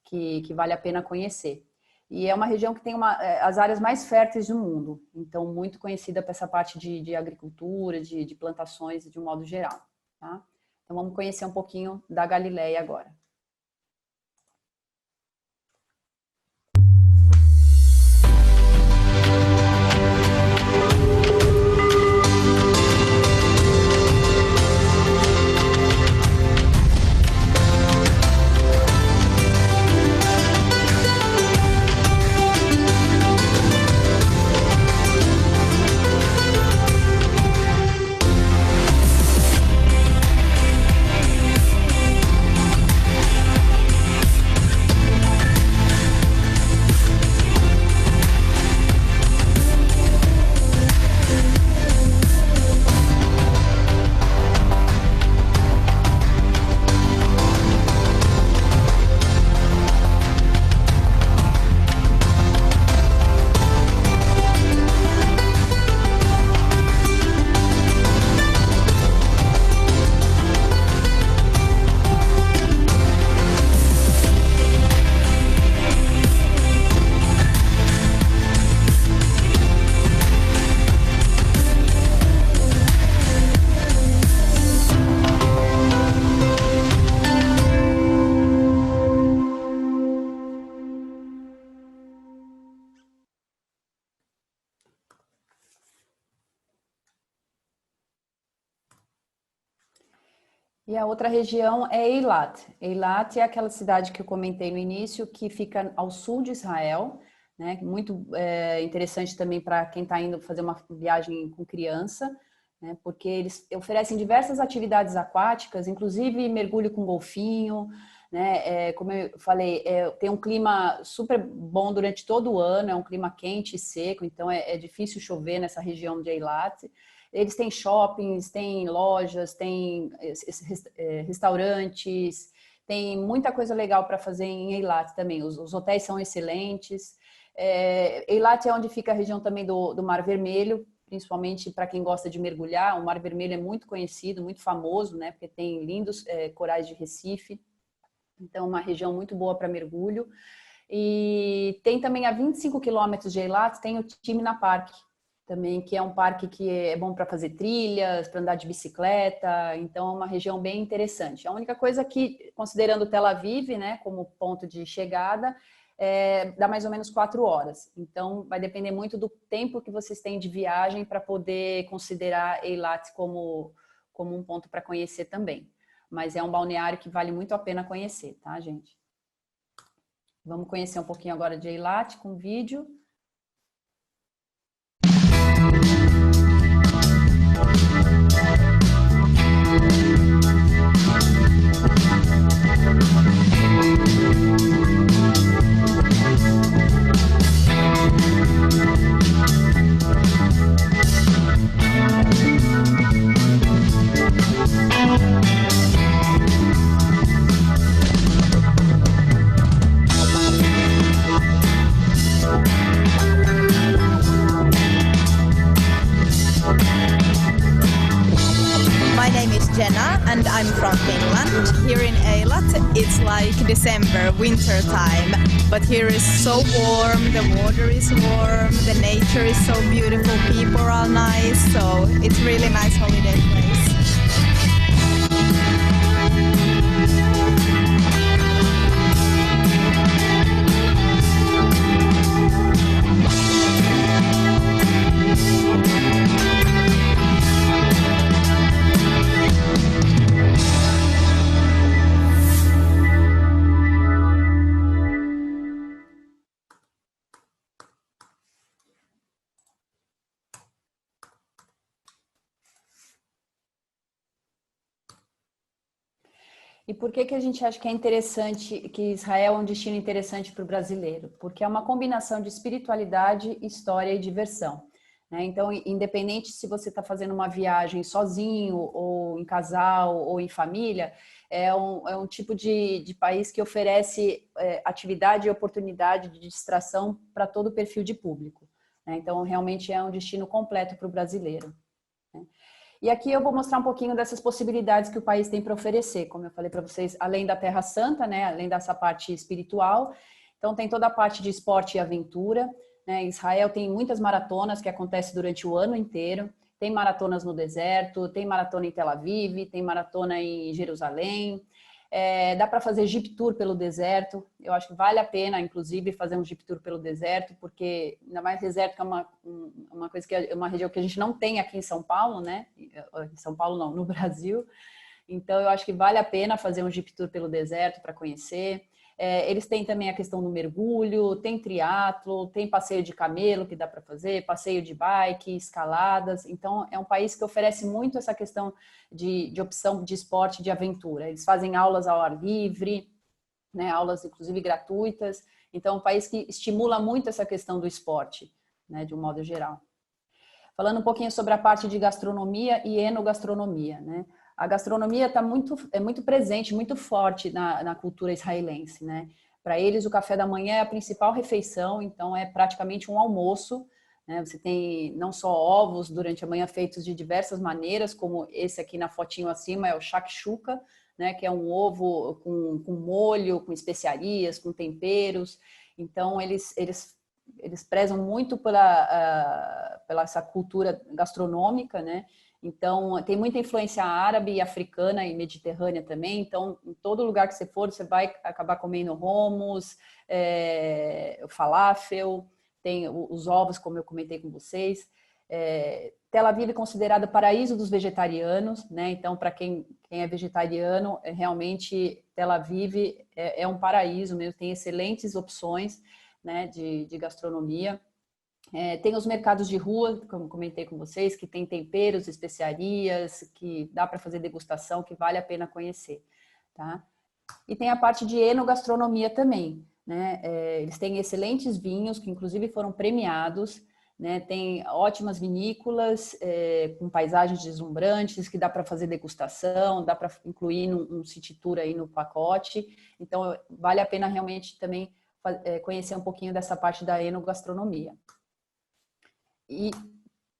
[SPEAKER 4] que vale a pena conhecer. E é uma região que tem as áreas mais férteis do mundo, então muito conhecida por essa parte de agricultura, de plantações de um modo geral. Tá? Então vamos conhecer um pouquinho da Galileia agora. E a outra região é Eilat. Eilat é aquela cidade que eu comentei no início, que fica ao sul de Israel, né? Muito interessante também para quem está indo fazer uma viagem com criança, né? Porque eles oferecem diversas atividades aquáticas, inclusive mergulho com golfinho, né? Como eu falei, tem um clima super bom durante todo o ano, é um clima quente e seco, então é difícil chover nessa região de Eilat. Eles têm shoppings, têm lojas, têm restaurantes, tem muita coisa legal para fazer em Eilat também. Os hotéis são excelentes. Eilat é onde fica a região também do Mar Vermelho, principalmente para quem gosta de mergulhar. O Mar Vermelho é muito conhecido, muito famoso, né? Porque tem lindos corais de Recife. Então, uma região muito boa para mergulho. E tem também a 25 quilômetros de Eilat, tem o Timna Park, também, que é um parque que é bom para fazer trilhas, para andar de bicicleta, então é uma região bem interessante. A única coisa que, considerando Tel Aviv, né, como ponto de chegada, dá mais ou menos 4 horas. Então, vai depender muito do tempo que vocês têm de viagem para poder considerar Eilat como um ponto para conhecer também. Mas é um balneário que vale muito a pena conhecer, tá, gente? Vamos conhecer um pouquinho agora de Eilat com vídeo.
[SPEAKER 9] My name is Jenna and I'm from Finland. Here in Eilat it's like December, winter time, but here is so warm, the water is warm, the nature is so beautiful, people are nice, so it's really nice holiday place.
[SPEAKER 4] E por que a gente acha que é interessante, que Israel é um destino interessante para o brasileiro? Porque é uma combinação de espiritualidade, história e diversão, né? Então, independente se você está fazendo uma viagem sozinho, ou em casal, ou em família, é um tipo de país que oferece atividade e oportunidade de distração para todo o perfil de público, né? Então, realmente é um destino completo para o brasileiro. E aqui eu vou mostrar um pouquinho dessas possibilidades que o país tem para oferecer, como eu falei para vocês, além da Terra Santa, né, além dessa parte espiritual. Então tem toda a parte de esporte e aventura, né? Israel tem muitas maratonas que acontecem durante o ano inteiro. Tem maratonas no deserto, tem maratona em Tel Aviv, tem maratona em Jerusalém. Dá para fazer Jeep Tour pelo deserto. Eu acho que vale a pena, inclusive, fazer um Jeep Tour pelo deserto, porque ainda mais deserto, que é uma coisa que é uma região que a gente não tem aqui em São Paulo, né? Em São Paulo não, no Brasil. Então eu acho que vale a pena fazer um Jeep Tour pelo deserto para conhecer. Eles têm também a questão do mergulho, tem triatlo, tem passeio de camelo que dá para fazer, passeio de bike, escaladas. Então, é um país que oferece muito essa questão de opção de esporte, de aventura. Eles fazem aulas ao ar livre, né, aulas inclusive gratuitas. Então, é um país que estimula muito essa questão do esporte, né, de um modo geral. Falando um pouquinho sobre a parte de gastronomia e enogastronomia, né? A gastronomia está muito presente, muito forte na cultura israelense, né? Para eles, o café da manhã é a principal refeição, então é praticamente um almoço, né? Você tem não só ovos durante a manhã feitos de diversas maneiras, como esse aqui na fotinho acima é o shakshuka, né? Que é um ovo com molho, com especiarias, com temperos. Então eles prezam muito pela essa cultura gastronômica, né? Então, tem muita influência árabe e africana e mediterrânea também. Então, em todo lugar que você for, você vai acabar comendo hummus, falafel, tem os ovos, como eu comentei com vocês. Tel Aviv é considerado paraíso dos vegetarianos, né? Então, para quem é vegetariano, realmente Tel Aviv é um paraíso mesmo, tem excelentes opções, né, de gastronomia. Tem os mercados de rua, como comentei com vocês, que tem temperos, especiarias, que dá para fazer degustação, que vale a pena conhecer, tá? E tem a parte de enogastronomia também, né? Eles têm excelentes vinhos, que inclusive foram premiados, né? Tem ótimas vinícolas, com paisagens deslumbrantes, que dá para fazer degustação, dá para incluir num city tour aí no pacote. Então, vale a pena realmente também conhecer um pouquinho dessa parte da enogastronomia. E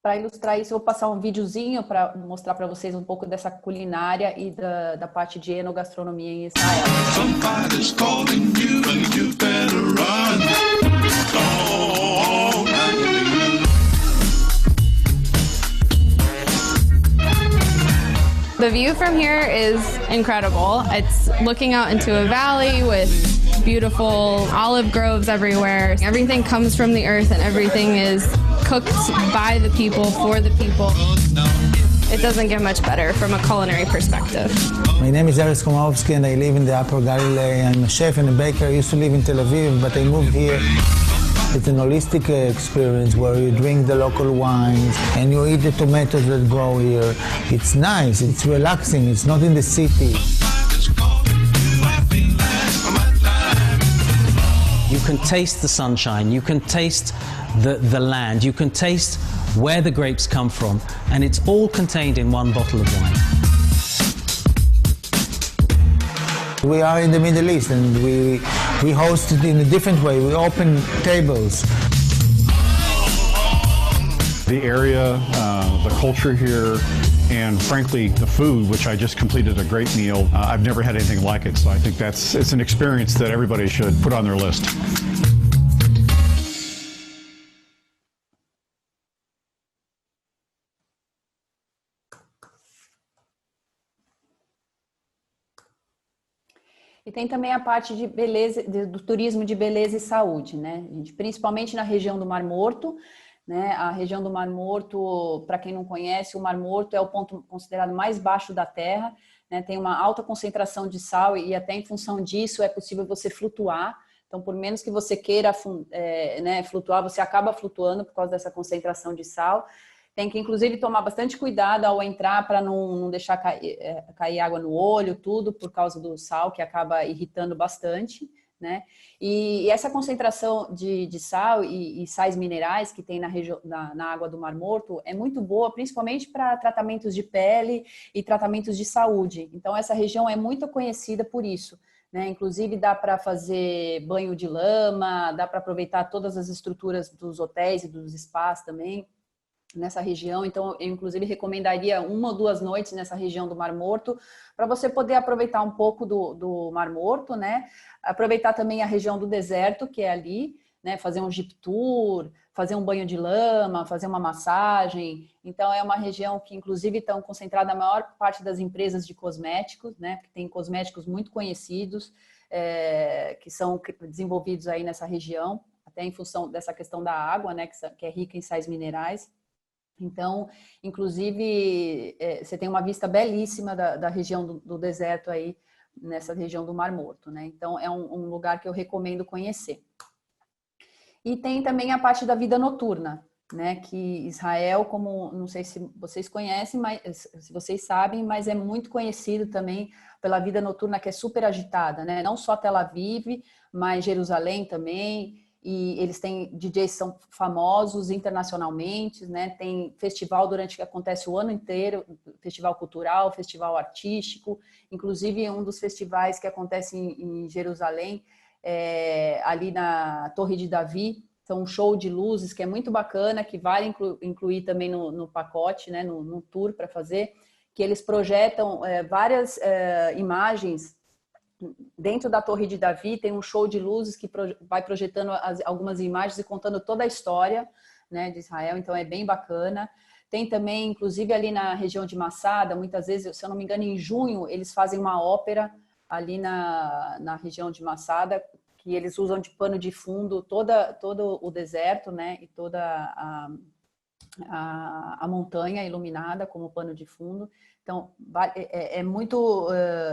[SPEAKER 4] para ilustrar isso, eu vou passar um videozinho para mostrar para vocês um pouco dessa culinária e da parte de enogastronomia em Israel. Somebody's calling you and you better run.
[SPEAKER 10] The view from here is incredible. It's looking out into a valley with beautiful olive groves everywhere. Everything comes from the earth and everything is cooked by the people, for the people. It doesn't get much better from a culinary perspective.
[SPEAKER 11] My name is Eres Komorowski and I live in the Upper Galilee. I'm a chef and a baker. I used to live in Tel Aviv, but I moved here. It's an holistic experience where you drink the local wines and you eat the tomatoes that grow here. It's nice, it's relaxing, it's not in the city.
[SPEAKER 12] You can taste the sunshine, you can taste the land, you can taste where the grapes come from, and it's all contained in one bottle of wine.
[SPEAKER 11] We are in the Middle East and we host it in a different way. We open tables.
[SPEAKER 13] The area, the culture here, and frankly, the food, which I just completed a great meal. I've never had anything like it, so I think it's an experience that everybody should put on their list.
[SPEAKER 4] E tem também a parte de beleza, do turismo de beleza e saúde, né, gente? Principalmente na região do Mar Morto, né? A região do Mar Morto, para quem não conhece, o Mar Morto é o ponto considerado mais baixo da Terra, né? Tem uma alta concentração de sal e até em função disso é possível você flutuar. Então, por menos que você queira né, flutuar, você acaba flutuando por causa dessa concentração de sal. Tem que, inclusive, tomar bastante cuidado ao entrar para não deixar cair água no olho, tudo, por causa do sal, que acaba irritando bastante, né? E essa concentração de sal e sais minerais que tem na água do Mar Morto é muito boa, principalmente para tratamentos de pele e tratamentos de saúde. Então, essa região é muito conhecida por isso, né? Inclusive, dá para fazer banho de lama, dá para aproveitar todas as estruturas dos hotéis e dos spas também nessa região. Então, eu inclusive recomendaria 1 ou 2 noites nessa região do Mar Morto, para você poder aproveitar um pouco do Mar Morto, né? Aproveitar também a região do deserto, que é ali, né? Fazer um jeep tour, fazer um banho de lama, fazer uma massagem. Então, é uma região que, inclusive, estão concentrada a maior parte das empresas de cosméticos, né? Porque tem cosméticos muito conhecidos, que são desenvolvidos aí nessa região, até em função dessa questão da água, né? Que é rica em sais minerais. Então, inclusive, você tem uma vista belíssima da região do deserto aí, nessa região do Mar Morto, né? Então, é um lugar que eu recomendo conhecer. E tem também a parte da vida noturna, né? Que Israel, como, não sei se vocês conhecem, mas se vocês sabem, mas é muito conhecido também pela vida noturna, que é super agitada, né? Não só Tel Aviv, mas Jerusalém também. E eles têm DJs que são famosos internacionalmente, né? Tem festival que acontece o ano inteiro, festival cultural, festival artístico, inclusive um dos festivais que acontece em Jerusalém, ali na Torre de Davi, são um show de luzes que é muito bacana, que vale incluir também no pacote, né? No tour para fazer, que eles projetam várias imagens. Dentro da Torre de Davi tem um show de luzes que vai projetando algumas imagens e contando toda a história, né, de Israel, então é bem bacana. Tem também, inclusive ali na região de Massada, muitas vezes, se eu não me engano, em junho, eles fazem uma ópera ali na região de Massada, que eles usam de pano de fundo todo o deserto, né, e toda a montanha iluminada como pano de fundo. Então,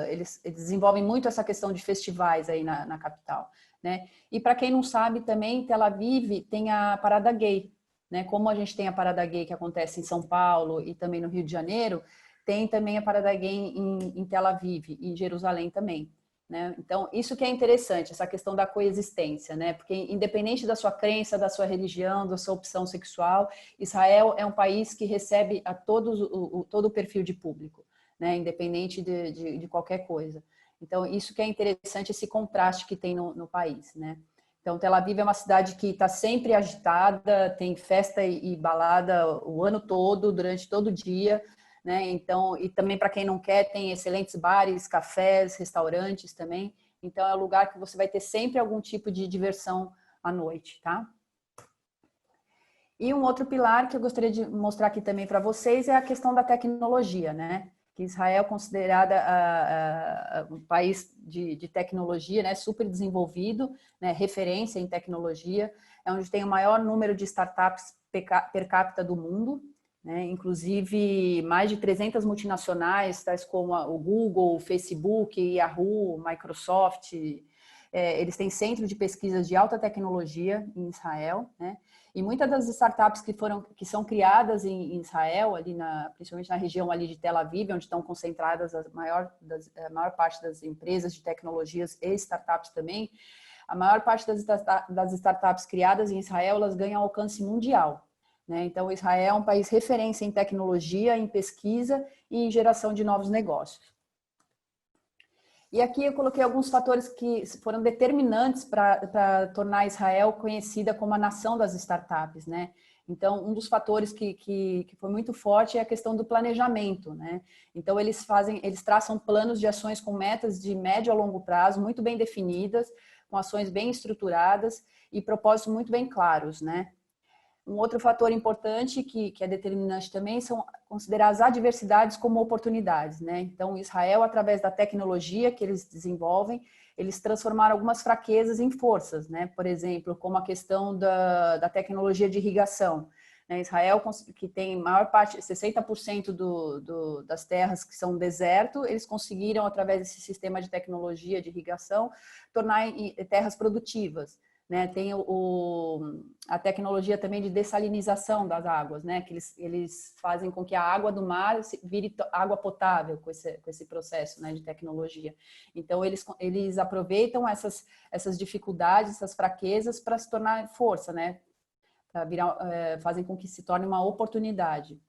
[SPEAKER 4] eles desenvolvem muito essa questão de festivais aí na capital, né? E para quem não sabe também, Tel Aviv tem a Parada Gay, né? Como a gente tem a Parada Gay que acontece em São Paulo e também no Rio de Janeiro, tem também a Parada Gay em Tel Aviv e em Jerusalém também, né? Então, isso que é interessante, essa questão da coexistência, né? Porque independente da sua crença, da sua religião, da sua opção sexual, Israel é um país que recebe a todo o perfil de público, né? Independente de qualquer coisa. Então, isso que é interessante, esse contraste que tem no país, né? Então, Tel Aviv é uma cidade que está sempre agitada, tem festa e balada o ano todo, durante todo o dia, né? Então, e também para quem não quer, tem excelentes bares, cafés, restaurantes também. Então, é um lugar que você vai ter sempre algum tipo de diversão à noite, tá? E um outro pilar que eu gostaria de mostrar aqui também para vocês é a questão da tecnologia, né? Que Israel é considerada um país de tecnologia, né? Super desenvolvido, né? Referência em tecnologia, é onde tem o maior número de startups per capita do mundo, né? Inclusive, mais de 300 multinacionais, tais como o Google, o Facebook, Yahoo, Microsoft, eles têm centro de pesquisas de alta tecnologia em Israel, né? E muitas das startups que são criadas em Israel, ali principalmente na região ali de Tel Aviv, onde estão concentradas a maior parte das empresas de tecnologias e startups também, a maior parte das startups criadas em Israel, elas ganham alcance mundial, né? Então, Israel é um país referência em tecnologia, em pesquisa e em geração de novos negócios. E aqui eu coloquei alguns fatores que foram determinantes para tornar Israel conhecida como a nação das startups, né? Então, um dos fatores que foi muito forte é a questão do planejamento, né? Então, eles traçam planos de ações com metas de médio a longo prazo, muito bem definidas, com ações bem estruturadas e propósitos muito bem claros, né? Um outro fator importante que é determinante também são considerar as adversidades como oportunidades, né? Então, Israel, através da tecnologia que eles desenvolvem, eles transformaram algumas fraquezas em forças, né? Por exemplo, como a questão da tecnologia de irrigação, né? Israel, que tem maior parte, 60% das terras que são deserto, eles conseguiram, através desse sistema de tecnologia de irrigação, tornar terras produtivas, né? Tem a tecnologia também de dessalinização das águas, né? Que eles fazem com que a água do mar vire água potável com esse processo, né, de tecnologia. Então, eles aproveitam essas dificuldades, essas fraquezas para se tornar força, né? Fazem com que se torne uma oportunidade.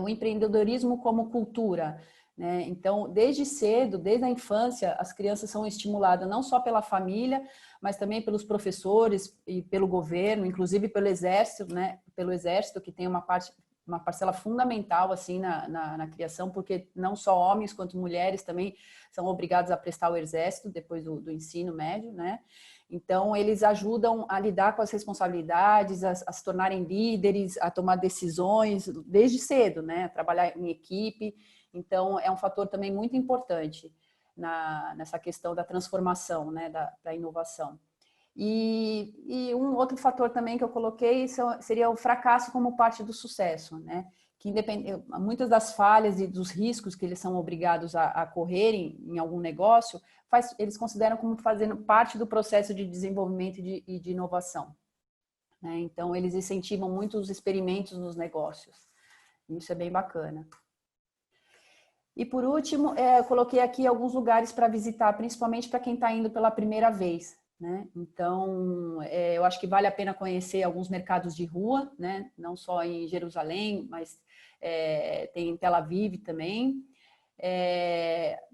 [SPEAKER 4] O empreendedorismo como cultura, né? Então, desde cedo, desde a infância, as crianças são estimuladas não só pela família, mas também pelos professores e pelo governo, inclusive pelo exército, né? Pelo exército, que tem uma parcela fundamental assim na criação, porque não só homens quanto mulheres também são obrigados a prestar o exército depois do ensino médio, né? Então, eles ajudam a lidar com as responsabilidades, a se tornarem líderes, a tomar decisões desde cedo, né? A trabalhar em equipe. Então, é um fator também muito importante nessa questão da transformação, né, da inovação. E um outro fator também que eu coloquei seria o fracasso como parte do sucesso, né? Que muitas das falhas e dos riscos que eles são obrigados a correrem em algum negócio, eles consideram como fazendo parte do processo de desenvolvimento e de inovação, né? Então, eles incentivam muito os experimentos nos negócios. Isso é bem bacana. E por último, eu coloquei aqui alguns lugares para visitar, principalmente para quem está indo pela primeira vez, né? Então, eu acho que vale a pena conhecer alguns mercados de rua, né? Não só em Jerusalém, mas tem em Tel Aviv também.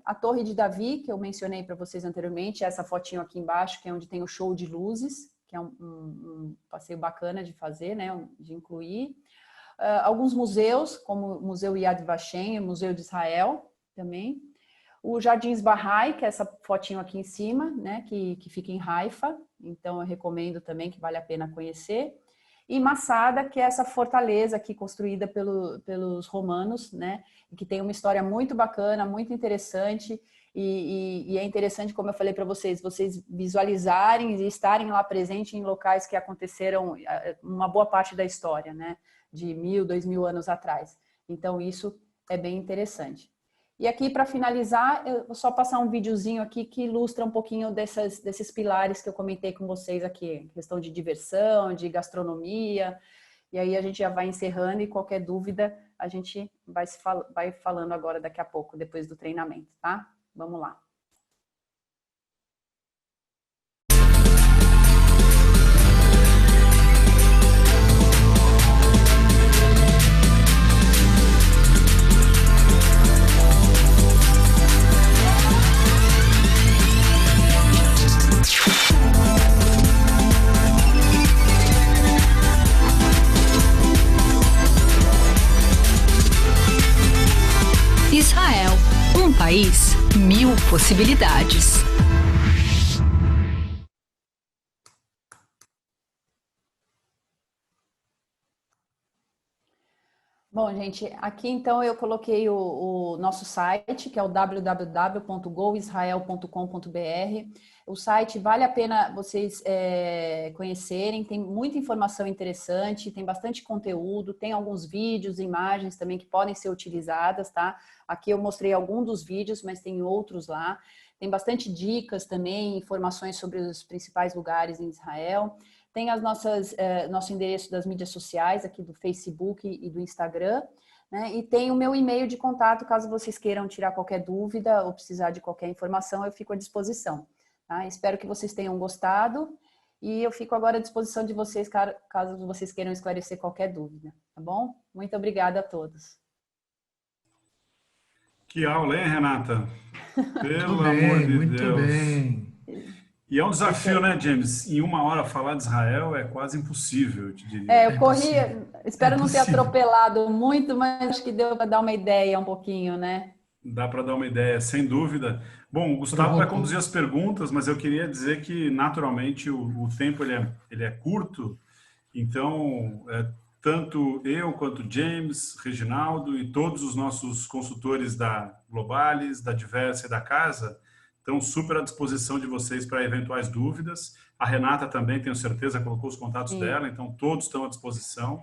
[SPEAKER 4] A Torre de Davi, que eu mencionei para vocês anteriormente, essa fotinho aqui embaixo, que é onde tem o show de luzes, que é um passeio bacana de fazer, né? De incluir. Alguns museus, como o Museu Yad Vashem, o Museu de Israel também. O Jardins Bahá'í, que é essa fotinho aqui em cima, né, que fica em Haifa, então eu recomendo também, que vale a pena conhecer. E Masada, que é essa fortaleza aqui construída pelos romanos, né, que tem uma história muito bacana, muito interessante, e é interessante, como eu falei para vocês visualizarem e estarem lá presentes em locais que aconteceram uma boa parte da história, né? de 1.000, 2.000 anos atrás. Então, isso é bem interessante. E aqui, para finalizar, eu vou só passar um videozinho aqui que ilustra um pouquinho desses pilares que eu comentei com vocês aqui, questão de diversão, de gastronomia, e aí a gente já vai encerrando e qualquer dúvida a gente vai falando agora daqui a pouco, depois do treinamento, tá? Vamos lá.
[SPEAKER 14] Israel, um país, 1000 possibilidades.
[SPEAKER 4] Bom, gente, aqui então eu coloquei o nosso site, que é o www.goisrael.com.br. O site vale a pena vocês conhecerem, tem muita informação interessante, tem bastante conteúdo, tem alguns vídeos, imagens também que podem ser utilizadas, tá? Aqui eu mostrei alguns dos vídeos, mas tem outros lá. Tem bastante dicas também, informações sobre os principais lugares em Israel. Tem as nosso endereço das mídias sociais, aqui do Facebook e do Instagram, né? E tem o meu e-mail de contato, caso vocês queiram tirar qualquer dúvida ou precisar de qualquer informação, eu fico à disposição. Tá? Espero que vocês tenham gostado e eu fico agora à disposição de vocês, caso vocês queiram esclarecer qualquer dúvida, tá bom? Muito obrigada a todos.
[SPEAKER 1] Que aula, hein, Renata? Pelo amor de
[SPEAKER 3] muito
[SPEAKER 1] Deus.
[SPEAKER 3] bem.
[SPEAKER 1] E é um desafio, né, James? Em 1 hora falar de Israel é quase impossível, eu te diria.
[SPEAKER 4] Eu corri, espero não ter atropelado muito, mas acho que deu para dar uma ideia um pouquinho, né?
[SPEAKER 1] Dá para dar uma ideia, sem dúvida. Bom, o Gustavo vai conduzir as perguntas, mas eu queria dizer que, naturalmente, o tempo ele é curto, então, tanto eu quanto James, Reginaldo e todos os nossos consultores da Globalis, da Diversa e da Casa estão super à disposição de vocês para eventuais dúvidas. A Renata também, tenho certeza, colocou os contatos dela, então todos estão à disposição.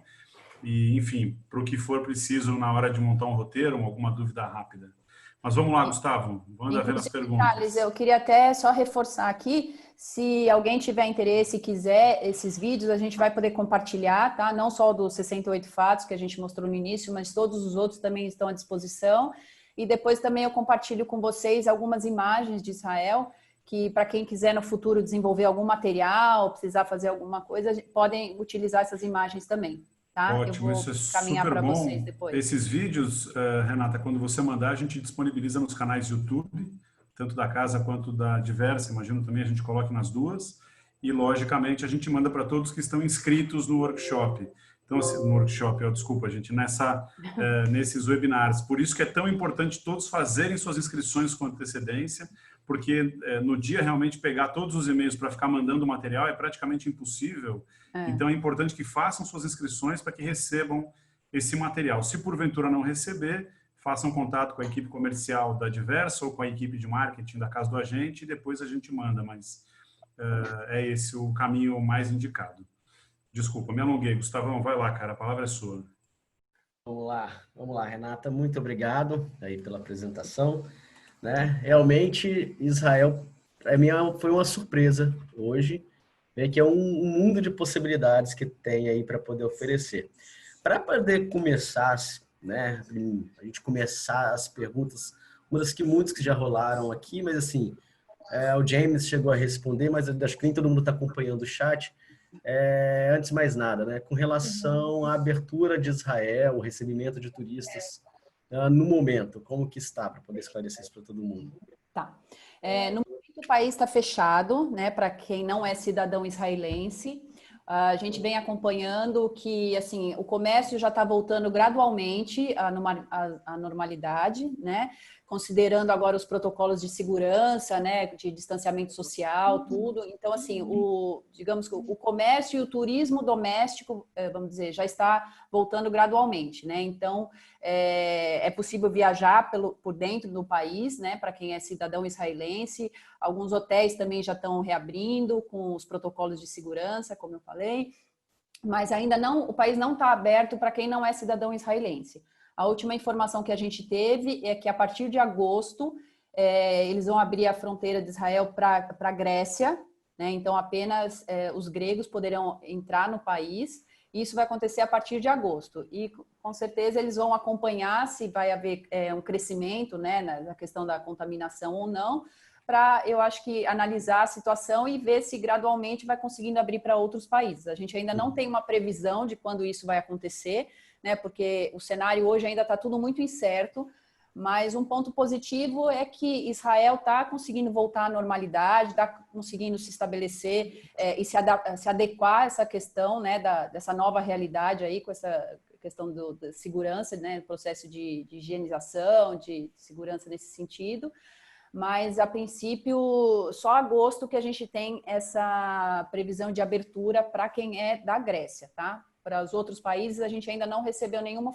[SPEAKER 1] E, enfim, para o que for preciso na hora de montar um roteiro, alguma dúvida rápida. Mas vamos lá, Gustavo, vamos ver as perguntas.
[SPEAKER 4] Thales, eu queria até só reforçar aqui, se alguém tiver interesse e quiser esses vídeos, a gente vai poder compartilhar, tá? Não só dos 68 fatos que a gente mostrou no início, mas todos os outros também estão à disposição. E depois também eu compartilho com vocês algumas imagens de Israel, que para quem quiser no futuro desenvolver algum material, precisar fazer alguma coisa, podem utilizar essas imagens também. Tá?
[SPEAKER 1] Ótimo,
[SPEAKER 4] eu vou
[SPEAKER 1] isso é
[SPEAKER 4] caminhar
[SPEAKER 1] super
[SPEAKER 4] para
[SPEAKER 1] bom.
[SPEAKER 4] vocês depois.
[SPEAKER 1] Esses vídeos, Renata, quando você mandar, a gente disponibiliza nos canais YouTube, tanto da Casa quanto da Diversa, imagino também a gente coloque nas duas, e logicamente a gente manda para todos que estão inscritos no workshop. Então, no workshop, desculpa, gente, nesses webinars. Por isso que é tão importante todos fazerem suas inscrições com antecedência, porque no dia realmente pegar todos os e-mails para ficar mandando material é praticamente impossível. Então, é importante que façam suas inscrições para que recebam esse material. Se porventura não receber, façam contato com a equipe comercial da Diversa ou com a equipe de marketing da Casa do Agente e depois a gente manda, mas é esse o caminho mais indicado. Desculpa, me alonguei. Gustavão, vai lá, cara, a palavra é sua.
[SPEAKER 15] Vamos lá, Renata, muito obrigado aí pela apresentação. Né? Realmente, Israel, para mim, foi uma surpresa hoje, ver que é um mundo de possibilidades que tem aí para poder oferecer. Para poder começar, né, a gente começar as perguntas, uma das que muitos que já rolaram aqui, mas assim, o James chegou a responder, mas acho que nem todo mundo está acompanhando o chat. Antes de mais nada, né, com relação à abertura de Israel, o recebimento de turistas no momento, como que está, para poder esclarecer isso para todo mundo?
[SPEAKER 4] Tá. No momento o país está fechado, né, para quem não é cidadão israelense. A gente vem acompanhando que assim, o comércio já está voltando gradualmente à normalidade, né? Considerando agora os protocolos de segurança, né, de distanciamento social, tudo. Então, assim, digamos que o comércio e o turismo doméstico, vamos dizer, já está voltando gradualmente, né? Então, é possível viajar por dentro do país, né, para quem é cidadão israelense. Alguns hotéis também já estão reabrindo com os protocolos de segurança, como eu falei. mas ainda não, o país não está aberto para quem não é cidadão israelense. A última informação que a gente teve é que a partir de agosto eles vão abrir a fronteira de Israel para a Grécia, né? Então apenas os gregos poderão entrar no país. Isso vai acontecer a partir de agosto e com certeza eles vão acompanhar se vai haver um crescimento, né, na questão da contaminação ou não, para, eu acho que, analisar a situação e ver se gradualmente vai conseguindo abrir para outros países. A gente ainda não tem uma previsão de quando isso vai acontecer, né, porque o cenário hoje ainda está tudo muito incerto, mas um ponto positivo é que Israel está conseguindo voltar à normalidade, está conseguindo se estabelecer e se adequar a essa questão, né, dessa nova realidade aí, com essa questão da segurança, né, processo de higienização, de segurança nesse sentido. Mas, a princípio, só agosto que a gente tem essa previsão de abertura para quem é da Grécia, tá? Para os outros países, a gente ainda não recebeu nenhuma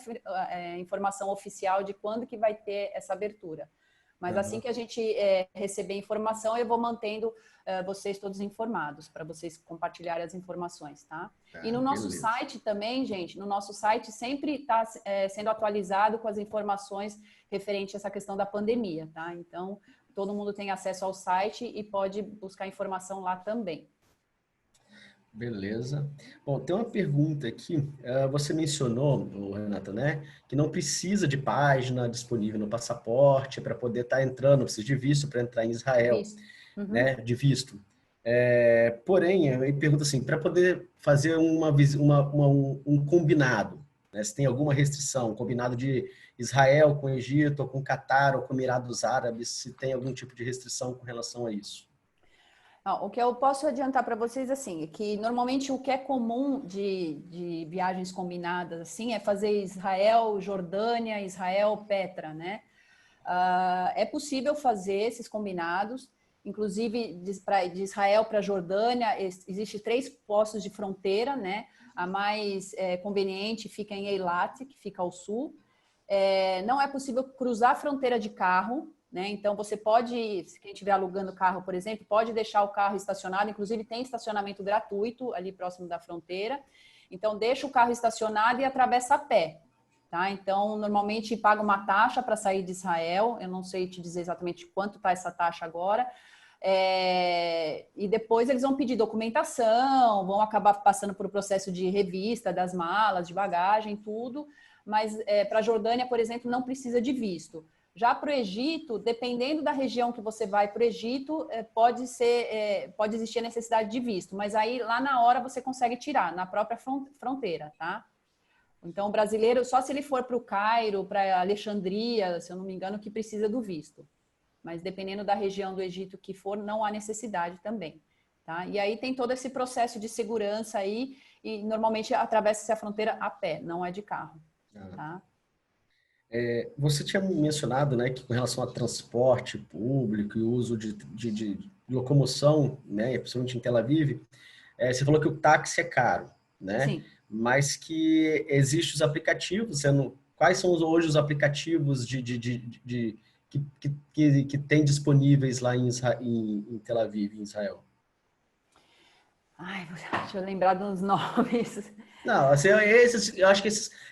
[SPEAKER 4] informação oficial de quando que vai ter essa abertura. Mas assim que a gente receber informação, eu vou mantendo vocês todos informados, para vocês compartilharem as informações, tá? E no nosso site também, gente, no nosso site sempre está sendo atualizado com as informações referentes a essa questão da pandemia, tá? Então, todo mundo tem acesso ao site e pode buscar informação lá também.
[SPEAKER 15] Beleza. Bom, tem uma pergunta aqui. Você mencionou, Renata, né, que não precisa de página disponível no passaporte para poder estar entrando, não precisa de visto para entrar em Israel, né, de visto. Porém, eu pergunto assim, para poder fazer um combinado, né, se tem alguma restrição, um combinado de Israel com Egito, ou com Catar, ou com Emirados Árabes, se tem algum tipo de restrição com relação a isso?
[SPEAKER 4] Não, o que eu posso adiantar para vocês, assim, é que normalmente o que é comum de viagens combinadas, assim, é fazer Israel, Jordânia, Israel, Petra, né? É possível fazer esses combinados, inclusive de Israel para Jordânia, existe 3 postos de fronteira, né? A mais conveniente fica em Eilat, que fica ao sul. Não é possível cruzar a fronteira de carro, né? Então, você pode, se quem estiver alugando carro, por exemplo, pode deixar o carro estacionado, inclusive tem estacionamento gratuito ali próximo da fronteira. Então, deixa o carro estacionado e atravessa a pé, tá? Então, normalmente paga uma taxa para sair de Israel, eu não sei te dizer exatamente quanto está essa taxa agora, e depois eles vão pedir documentação, vão acabar passando por um processo de revista das malas, de bagagem, tudo, mas para a Jordânia, por exemplo, não precisa de visto. Já para o Egito, dependendo da região que você vai para o Egito, pode existir a necessidade de visto, mas aí lá na hora você consegue tirar, na própria fronteira, tá? Então o brasileiro, só se ele for para o Cairo, para Alexandria, se eu não me engano, que precisa do visto. Mas dependendo da região do Egito que for, não há necessidade também, tá? E aí tem todo esse processo de segurança aí, e normalmente atravessa-se a fronteira a pé, não é de carro, tá?
[SPEAKER 15] Você tinha mencionado, né, que com relação a transporte público e uso de locomoção, né, principalmente em Tel Aviv, você falou que o táxi é caro, né?
[SPEAKER 4] Sim.
[SPEAKER 15] Mas que existem os aplicativos, quais são hoje os aplicativos que tem disponíveis lá em Tel Aviv, em Israel?
[SPEAKER 4] Ai, deixa eu lembrar dos nomes.
[SPEAKER 15] Não, assim, eu acho que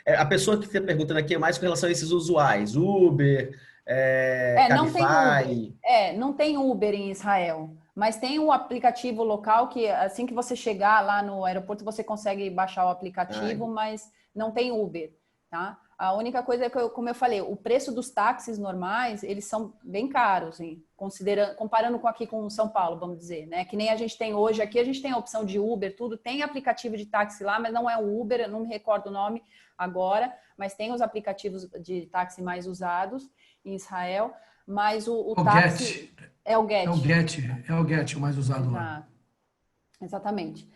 [SPEAKER 15] a pessoa que está perguntando aqui é mais com relação a esses usuários, Uber, Cabify.
[SPEAKER 4] Não tem Uber em Israel, mas tem um aplicativo local que assim que você chegar lá no aeroporto você consegue baixar o aplicativo, mas não tem Uber, tá? A única coisa é que, como eu falei, o preço dos táxis normais, eles são bem caros, hein? Comparando com São Paulo, vamos dizer, né? Que nem a gente tem hoje aqui, a gente tem a opção de Uber, tudo, tem aplicativo de táxi lá, mas não é o Uber, eu não me recordo o nome agora, mas tem os aplicativos de táxi mais usados em Israel, mas o táxi... É o Get.
[SPEAKER 3] É o Get, o mais usado lá.
[SPEAKER 4] Exatamente.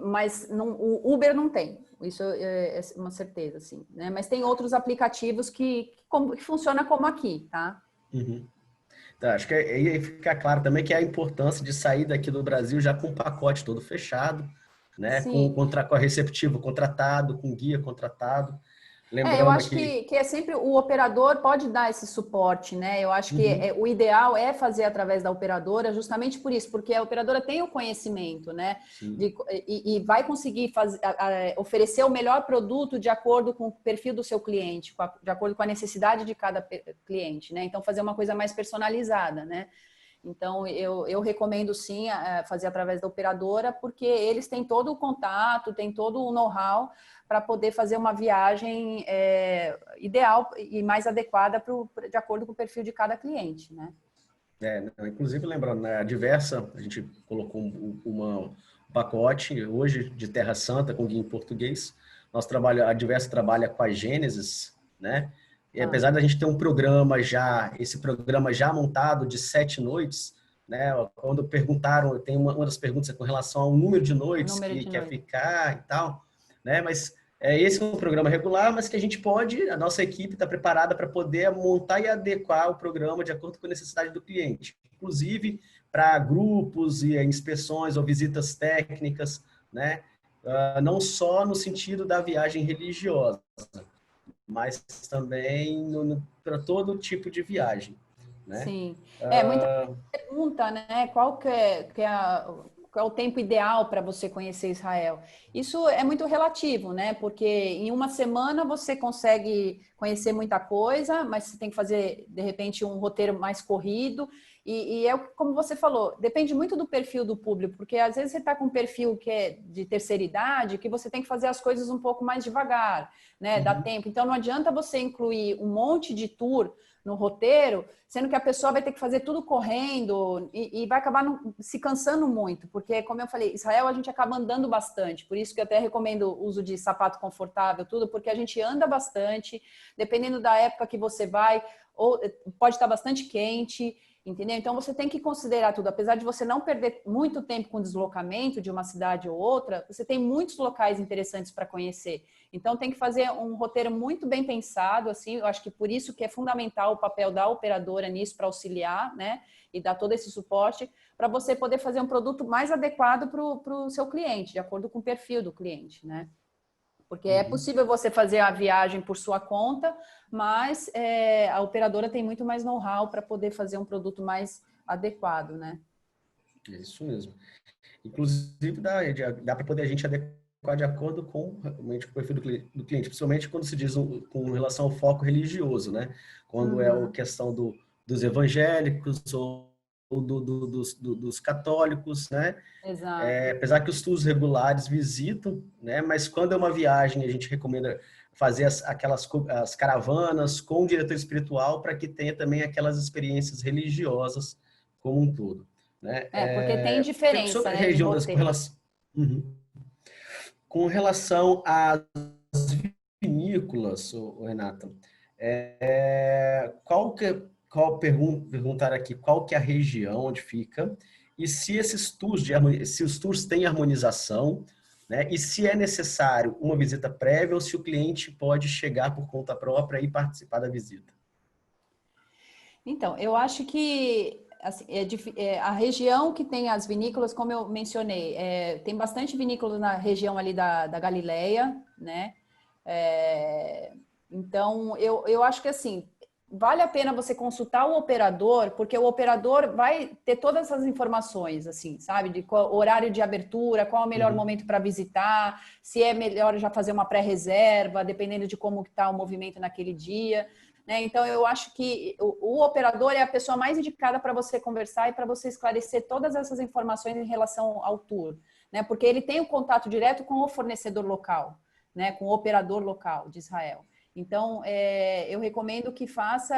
[SPEAKER 4] Mas o Uber não tem, isso é uma certeza, assim, né? Mas tem outros aplicativos que funcionam como aqui, tá?
[SPEAKER 15] Uhum. Tá, acho que aí fica claro também que é a importância de sair daqui do Brasil já com o pacote todo fechado, né? Com receptivo contratado, com guia contratado, Lembrando
[SPEAKER 4] eu acho que é sempre o operador pode dar esse suporte, né? Eu acho que o ideal é fazer através da operadora, justamente por isso, porque a operadora tem o conhecimento, né? E vai conseguir oferecer o melhor produto de acordo com o perfil do seu cliente, de acordo com a necessidade de cada cliente, né? Então, fazer uma coisa mais personalizada, né? Então, eu recomendo sim fazer através da operadora, porque eles têm todo o contato, têm todo o know-how para poder fazer uma viagem ideal e mais adequada de acordo com o perfil de cada cliente, né?
[SPEAKER 15] Inclusive, lembrando, né, a gente colocou um pacote hoje de Terra Santa com guia em português. A Diversa trabalha com a Gênesis, né? E apesar da gente ter esse programa já montado de 7 noites, né? Quando perguntaram, tem uma das perguntas com relação ao número de noites que quer ficar e tal, né? Mas esse é um programa regular, mas que a nossa equipe está preparada para poder montar e adequar o programa de acordo com a necessidade do cliente, inclusive para grupos e inspeções ou visitas técnicas, né? Não só no sentido da viagem religiosa, mas também para todo tipo de viagem, né?
[SPEAKER 4] Sim. Muita gente pergunta, né? Qual é o tempo ideal para você conhecer Israel? Isso é muito relativo, né? Porque em uma semana você consegue conhecer muita coisa, mas você tem que fazer, de repente, um roteiro mais corrido. E como você falou, depende muito do perfil do público, porque às vezes você está com um perfil que é de terceira idade, que você tem que fazer as coisas um pouco mais devagar, né? Dá tempo. Então não adianta você incluir um monte de tour no roteiro, sendo que a pessoa vai ter que fazer tudo correndo e vai acabar se cansando muito, porque, como eu falei, Israel a gente acaba andando bastante, por isso que eu até recomendo o uso de sapato confortável, tudo, porque a gente anda bastante, dependendo da época que você vai, ou pode estar bastante quente, entendeu? Então você tem que considerar tudo, apesar de você não perder muito tempo com deslocamento de uma cidade ou outra, você tem muitos locais interessantes para conhecer. Então tem que fazer um roteiro muito bem pensado, assim, eu acho que por isso que é fundamental o papel da operadora nisso para auxiliar, né? E dar todo esse suporte para você poder fazer um produto mais adequado para o seu cliente, de acordo com o perfil do cliente, né? Porque é possível você fazer a viagem por sua conta, mas a operadora tem muito mais know-how para poder fazer um produto mais adequado, né?
[SPEAKER 15] É isso mesmo. Inclusive, dá para poder a gente adequar de acordo com realmente o perfil do cliente, principalmente quando se diz com relação ao foco religioso, né? Quando é a questão dos evangélicos ou dos católicos, né?
[SPEAKER 4] Exato.
[SPEAKER 15] Apesar que os tours regulares visitam, né? Mas quando é uma viagem, a gente recomenda fazer as caravanas com o diretor espiritual para que tenha também aquelas experiências religiosas como um todo, né?
[SPEAKER 4] Porque tem diferença,
[SPEAKER 15] sobre
[SPEAKER 4] né?
[SPEAKER 15] Região com relação às vinícolas, Renata, perguntar aqui qual que é a região onde fica e se esses tours se os tours têm harmonização, né? E se é necessário uma visita prévia ou se o cliente pode chegar por conta própria e participar da visita.
[SPEAKER 4] Então, eu acho que assim, a região que tem as vinícolas, como eu mencionei, tem bastante vinícolas na região ali da Galileia, né? Então, eu acho que assim, vale a pena você consultar o operador, porque o operador vai ter todas essas informações, assim, sabe? De qual horário de abertura, qual é o melhor momento para visitar, se é melhor já fazer uma pré-reserva, dependendo de como está o movimento naquele dia, né? Então, eu acho que o operador é a pessoa mais indicada para você conversar e para você esclarecer todas essas informações em relação ao tour, né? Porque ele tem o contato direto com o fornecedor local, né? Com o operador local de Israel. Então, eu recomendo que faça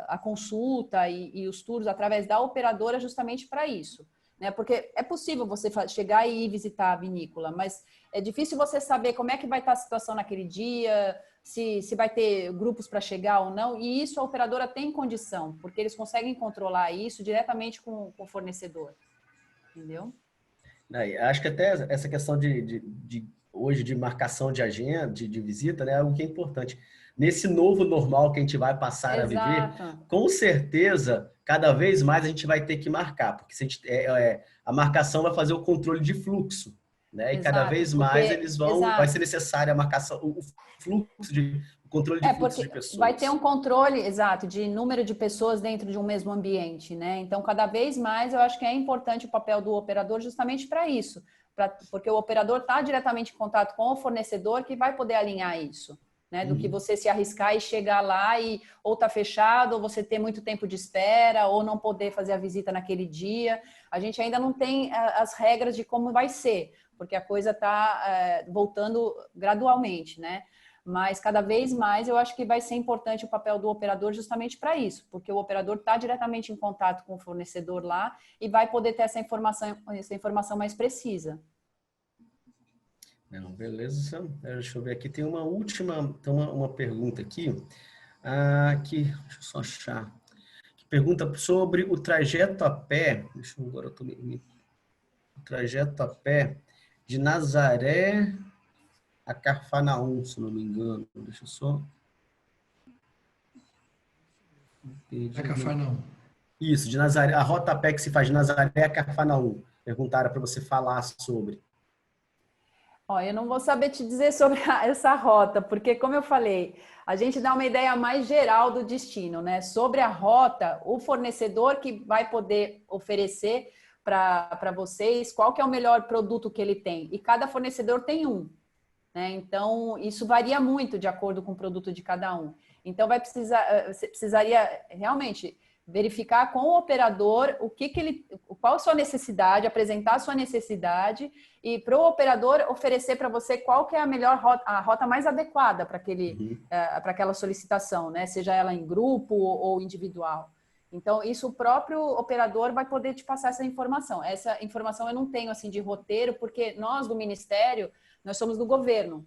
[SPEAKER 4] a consulta e os tours através da operadora justamente para isso, né? Porque é possível você chegar e ir visitar a vinícola, mas é difícil você saber como é que vai estar a situação naquele dia, se vai ter grupos para chegar ou não, e isso a operadora tem condição, porque eles conseguem controlar isso diretamente com o fornecedor, entendeu?
[SPEAKER 15] Acho que até essa questão hoje de marcação de agenda, de visita, né, é algo que é importante. Nesse novo normal que a gente vai passar a viver, com certeza, cada vez mais a gente vai ter que marcar, porque a marcação vai fazer o controle de fluxo, né? E
[SPEAKER 4] Exato,
[SPEAKER 15] cada vez mais eles vão,
[SPEAKER 4] exato.
[SPEAKER 15] vai ser necessária a marcação, o fluxo de o controle de fluxo de pessoas.
[SPEAKER 4] Vai ter um controle, exato, de número de pessoas dentro de um mesmo ambiente, né? Então, cada vez mais, eu acho que é importante o papel do operador justamente para isso, porque o operador está diretamente em contato com o fornecedor que vai poder alinhar isso, né? Do que você se arriscar e chegar lá e ou tá fechado, ou você ter muito tempo de espera, ou não poder fazer a visita naquele dia. A gente ainda não tem as regras de como vai ser, porque a coisa está voltando gradualmente, né? Mas cada vez mais eu acho que vai ser importante o papel do operador justamente para isso, porque o operador está diretamente em contato com o fornecedor lá e vai poder ter essa informação mais precisa.
[SPEAKER 15] Não, beleza. Deixa eu ver aqui. Tem uma última, uma pergunta aqui. Deixa eu só achar. Que pergunta sobre o trajeto a pé. Deixa eu agora o trajeto a pé de Nazaré a Cafarnaum, se não me engano. Deixa eu só.
[SPEAKER 3] Cafarnaum.
[SPEAKER 15] Isso, de Nazaré. A rota a pé que se faz de Nazaré a Cafarnaum. Perguntaram para você falar sobre.
[SPEAKER 4] Ó, eu não vou saber te dizer sobre essa rota, porque, como eu falei, a gente dá uma ideia mais geral do destino, né? Sobre a rota, o fornecedor que vai poder oferecer para vocês qual que é o melhor produto que ele tem. E cada fornecedor tem um, né? Então, isso varia muito de acordo com o produto de cada um. Então, você precisaria realmente verificar com o operador qual a sua necessidade, apresentar a sua necessidade e para o operador oferecer para você qual que é a melhor rota, a rota mais adequada para para aquela solicitação, né? Seja ela em grupo ou individual. Então, isso o próprio operador vai poder te passar essa informação. Essa informação eu não tenho assim de roteiro, porque nós do Ministério, nós somos do governo.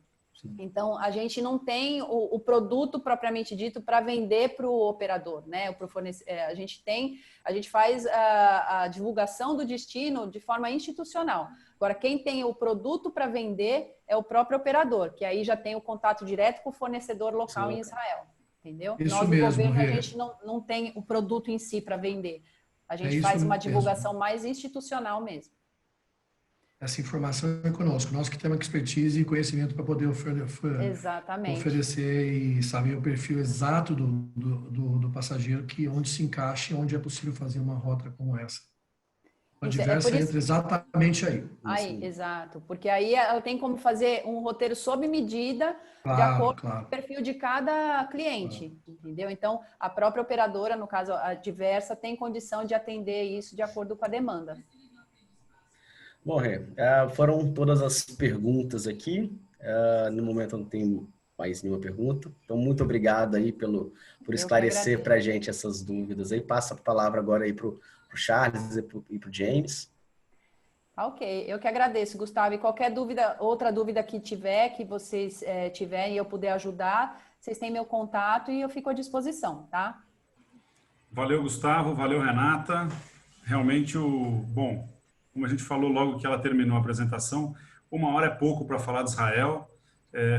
[SPEAKER 4] Então, a gente não tem o produto propriamente dito para vender para o operador, né? A gente faz a divulgação do destino de forma institucional. Agora, quem tem o produto para vender é o próprio operador, que aí já tem o contato direto com o fornecedor local em Israel, entendeu?
[SPEAKER 3] Isso
[SPEAKER 4] Nós, do
[SPEAKER 3] mesmo,
[SPEAKER 4] governo,
[SPEAKER 3] Rê.
[SPEAKER 4] a gente não tem o produto em si para vender. A gente
[SPEAKER 3] isso
[SPEAKER 4] faz uma
[SPEAKER 3] mesmo.
[SPEAKER 4] divulgação mais institucional mesmo.
[SPEAKER 3] Essa informação é conosco, nós que temos expertise e conhecimento para poder
[SPEAKER 4] Exatamente.
[SPEAKER 3] oferecer e saber o perfil exato do passageiro, onde se encaixa e onde é possível fazer uma rota como essa. A diversa entra exatamente aí.
[SPEAKER 4] Aí, exato. Porque aí ela tem como fazer um roteiro sob medida de acordo com o perfil de cada cliente, entendeu? Então, a própria operadora, no caso a Diversa, tem condição de atender isso de acordo com a demanda.
[SPEAKER 15] Bom, Rê, foram todas as perguntas aqui. No momento eu não tenho mais nenhuma pergunta. Então, muito obrigado aí por esclarecer para a gente essas dúvidas. Aí passa a palavra agora aí para o Charles e para o James.
[SPEAKER 4] Ok, eu que agradeço, Gustavo. E qualquer dúvida, outra dúvida que tiver, que vocês tiverem e eu puder ajudar, vocês têm meu contato e eu fico à disposição, tá?
[SPEAKER 1] Valeu, Gustavo. Valeu, Renata. Realmente, bom, como a gente falou logo que ela terminou a apresentação, 1 hora é pouco para falar de Israel.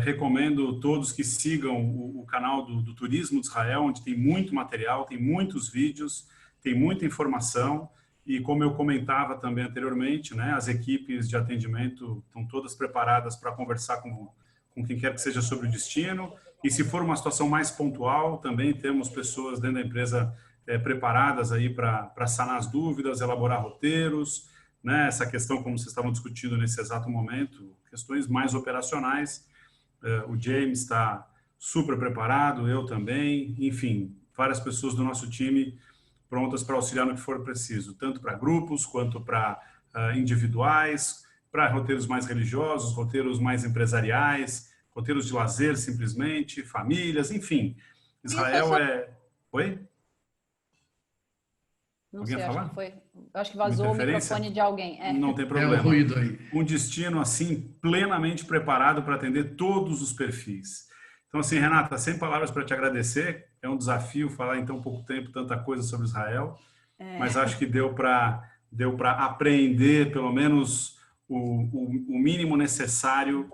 [SPEAKER 1] Recomendo todos que sigam o canal do Turismo de Israel, onde tem muito material, tem muitos vídeos, tem muita informação. E como eu comentava também anteriormente, né, as equipes de atendimento estão todas preparadas para conversar com quem quer que seja sobre o destino. E se for uma situação mais pontual, também temos pessoas dentro da empresa preparadas aí para sanar as dúvidas, elaborar roteiros, né, essa questão como vocês estavam discutindo nesse exato momento, questões mais operacionais. O James está super preparado, eu também, enfim, várias pessoas do nosso time prontas para auxiliar no que for preciso, tanto para grupos quanto para individuais, para roteiros mais religiosos, roteiros mais empresariais, roteiros de lazer simplesmente, famílias, enfim. Israel Oi?
[SPEAKER 4] Não
[SPEAKER 1] Alguém
[SPEAKER 4] sei,
[SPEAKER 1] ia falar?
[SPEAKER 4] Acho que vazou o microfone de alguém.
[SPEAKER 1] Não tem problema.
[SPEAKER 3] É um ruído aí.
[SPEAKER 1] Um destino, assim, plenamente preparado para atender todos os perfis. Então, assim, Renata, sem palavras para te agradecer. É um desafio falar em tão pouco tempo tanta coisa sobre Israel, mas acho que deu para apreender, pelo menos, o mínimo necessário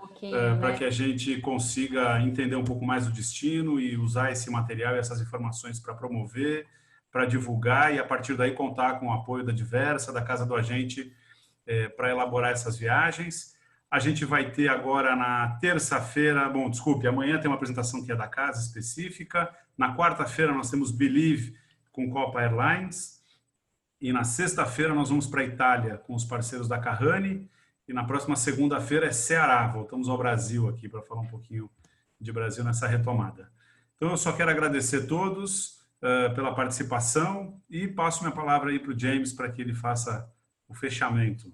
[SPEAKER 1] para que a gente consiga entender um pouco mais o destino e usar esse material e essas informações para promover, para divulgar e, a partir daí, contar com o apoio da Diversa, da Casa do Agente, para elaborar essas viagens. A gente vai ter agora na terça-feira, bom, desculpe, amanhã tem uma apresentação que é da casa específica. Na quarta-feira nós temos Believe com Copa Airlines. E na sexta-feira nós vamos para a Itália com os parceiros da Carrani. E na próxima segunda-feira é Ceará. Voltamos ao Brasil aqui para falar um pouquinho de Brasil nessa retomada. Então eu só quero agradecer a todos pela participação e passo minha palavra aí para o James para que ele faça o fechamento.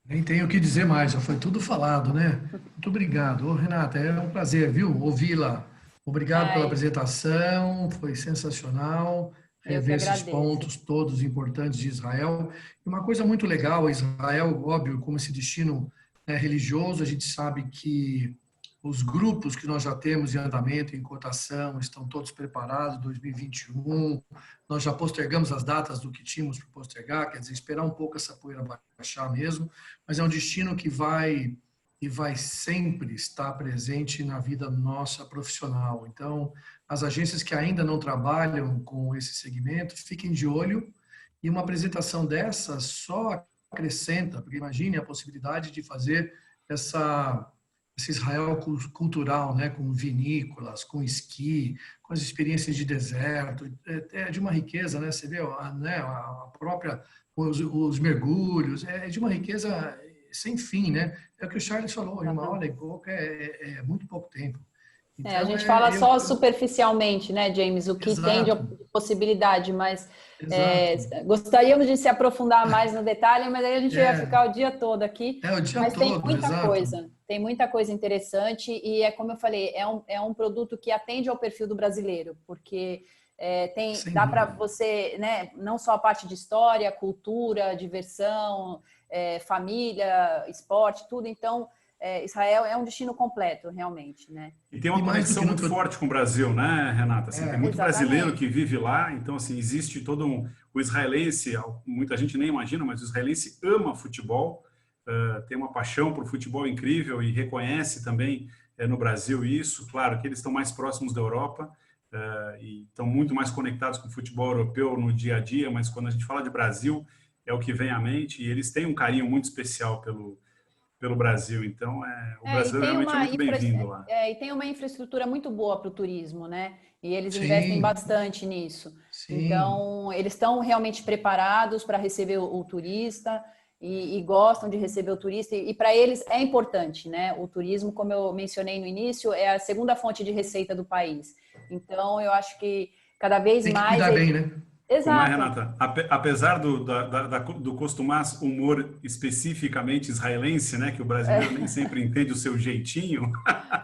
[SPEAKER 3] Nem tenho o que dizer mais, já foi tudo falado, né? Muito obrigado. Ô, Renata, é um prazer, viu, ouvi-la. Obrigado pela apresentação, foi sensacional rever esses pontos todos importantes de Israel. E uma coisa muito legal, Israel, óbvio, como esse destino religioso, a gente sabe que os grupos que nós já temos em andamento, em cotação, estão todos preparados, 2021. Nós já postergamos as datas do que tínhamos para postergar, quer dizer, esperar um pouco essa poeira baixar mesmo, mas é um destino que vai sempre estar presente na vida nossa profissional. Então, as agências que ainda não trabalham com esse segmento, fiquem de olho, e uma apresentação dessa só acrescenta, porque imagine a possibilidade de fazer esse Israel cultural, né, com vinícolas, com esqui, com as experiências de deserto, é de uma riqueza, né? Você vê, né, a própria os mergulhos, é de uma riqueza sem fim, né? É o que o Charles falou, uma hora e pouco é muito pouco tempo. Então,
[SPEAKER 4] a gente fala só superficialmente, né, James, o que tem de possibilidade, mas gostaríamos de se aprofundar mais no detalhe, mas aí a gente ia ficar o dia todo aqui.
[SPEAKER 3] O dia
[SPEAKER 4] mas
[SPEAKER 3] todo,
[SPEAKER 4] tem muita coisa, tem muita coisa interessante e é como eu falei, é um produto que atende ao perfil do brasileiro, porque dá para você, né, não só a parte de história, cultura, diversão, família, esporte, tudo, então Israel é um destino completo, realmente, né?
[SPEAKER 1] E tem uma conexão muito forte com o Brasil, né, Renata? Assim, tem muito brasileiro que vive lá, então assim, existe todo o israelense, muita gente nem imagina, mas o israelense ama futebol, tem uma paixão por futebol incrível e reconhece também no Brasil isso. Claro que eles estão mais próximos da Europa e estão muito mais conectados com o futebol europeu no dia a dia, mas quando a gente fala de Brasil, é o que vem à mente, e eles têm um carinho muito especial pelo Brasil, então o brasileiro realmente é muito bem-vindo lá.
[SPEAKER 4] E tem uma infraestrutura muito boa para o turismo, né? E eles investem bastante nisso. Sim. Então, eles estão realmente preparados para receber o turista e gostam de receber o turista, e para eles é importante, né? O turismo, como eu mencionei no início, é a segunda fonte de receita do país. Então, eu acho que cada vez
[SPEAKER 3] tem que
[SPEAKER 4] mais...
[SPEAKER 3] cuidar bem, né?
[SPEAKER 4] Exato.
[SPEAKER 1] Renata, apesar do costumar humor especificamente israelense, né, que o brasileiro nem sempre entende o seu jeitinho,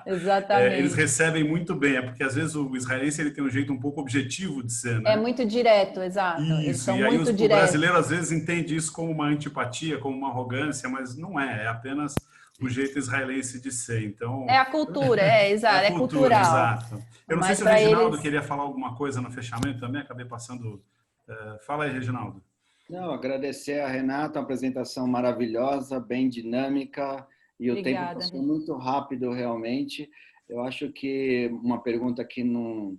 [SPEAKER 4] exatamente.
[SPEAKER 1] Eles recebem muito bem, porque às vezes o israelense ele tem um jeito um pouco objetivo de ser, né?
[SPEAKER 4] É muito direto, exato.
[SPEAKER 1] Isso, e aí o brasileiro às vezes entende isso como uma antipatia, como uma arrogância, mas não é apenas o jeito israelense de ser, então...
[SPEAKER 4] É a cultura, exato, é cultural.
[SPEAKER 1] Exato. Eu não sei se o Reginaldo queria falar alguma coisa no fechamento também, acabei passando... Fala aí, Reginaldo.
[SPEAKER 2] Não, agradecer a Renata, uma apresentação maravilhosa, bem dinâmica, e o tempo passou muito rápido, realmente. Eu acho que uma pergunta que não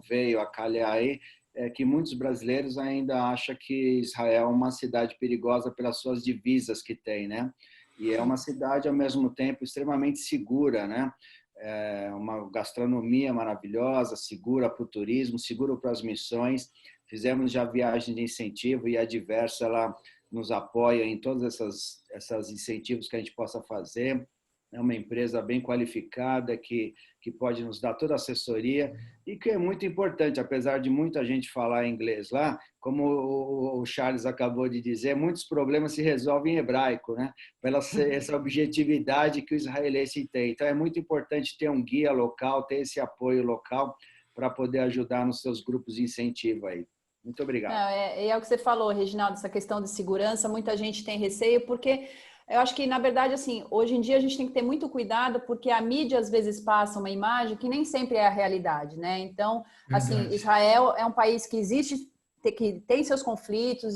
[SPEAKER 2] veio a calhar aí é que muitos brasileiros ainda acham que Israel é uma cidade perigosa pelas suas divisas que tem, né? E é uma cidade, ao mesmo tempo, extremamente segura, né? É uma gastronomia maravilhosa, segura para o turismo, segura para as missões. Fizemos já viagem de incentivo e a Diversa ela nos apoia em todos esses incentivos que a gente possa fazer. É uma empresa bem qualificada que pode nos dar toda a assessoria e que é muito importante, apesar de muita gente falar inglês lá, como o Charles acabou de dizer, muitos problemas se resolvem em hebraico, né? Pela essa objetividade que o israelense tem. Então é muito importante ter um guia local, ter esse apoio local para poder ajudar nos seus grupos de incentivo aí. Muito obrigado.
[SPEAKER 4] É o que você falou, Reginaldo, essa questão de segurança, muita gente tem receio, porque eu acho que, na verdade, assim, hoje em dia a gente tem que ter muito cuidado, porque a mídia às vezes passa uma imagem que nem sempre é a realidade, né? Então, assim, Israel é um país que existe, que tem seus conflitos,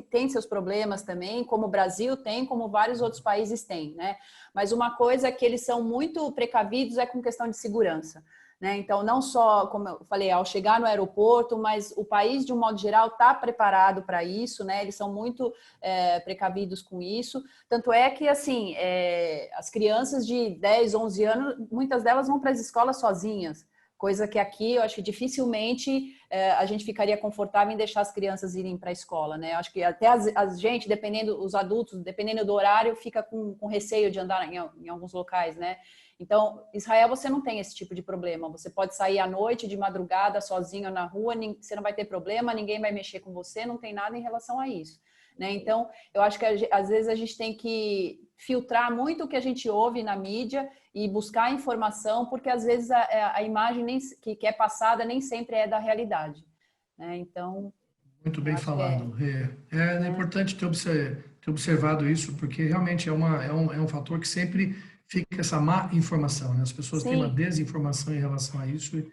[SPEAKER 4] tem seus problemas também, como o Brasil tem, como vários outros países têm, né? Mas uma coisa que eles são muito precavidos é com questão de segurança. né? Então, não só, como eu falei, ao chegar no aeroporto, mas o país, de um modo geral, está preparado para isso, né? Eles são muito precavidos com isso. Tanto é que, assim, as crianças de 10, 11 anos, muitas delas vão para as escolas sozinhas, coisa que aqui eu acho que dificilmente a gente ficaria confortável em deixar as crianças irem para a escola, né? Eu acho que até a gente, os adultos, dependendo do horário, fica com receio de andar em alguns locais, né? Então, Israel, você não tem esse tipo de problema. Você pode sair à noite, de madrugada, sozinho na rua, você não vai ter problema, ninguém vai mexer com você, não tem nada em relação a isso, né? Então, eu acho que às vezes a gente tem que filtrar muito o que a gente ouve na mídia e buscar informação, porque às vezes a imagem que é passada nem sempre é da realidade, né? Então...
[SPEAKER 3] Muito bem falado. É importante ter observado isso, porque realmente é um fator que sempre fica essa má informação, né? As pessoas têm uma desinformação em relação a isso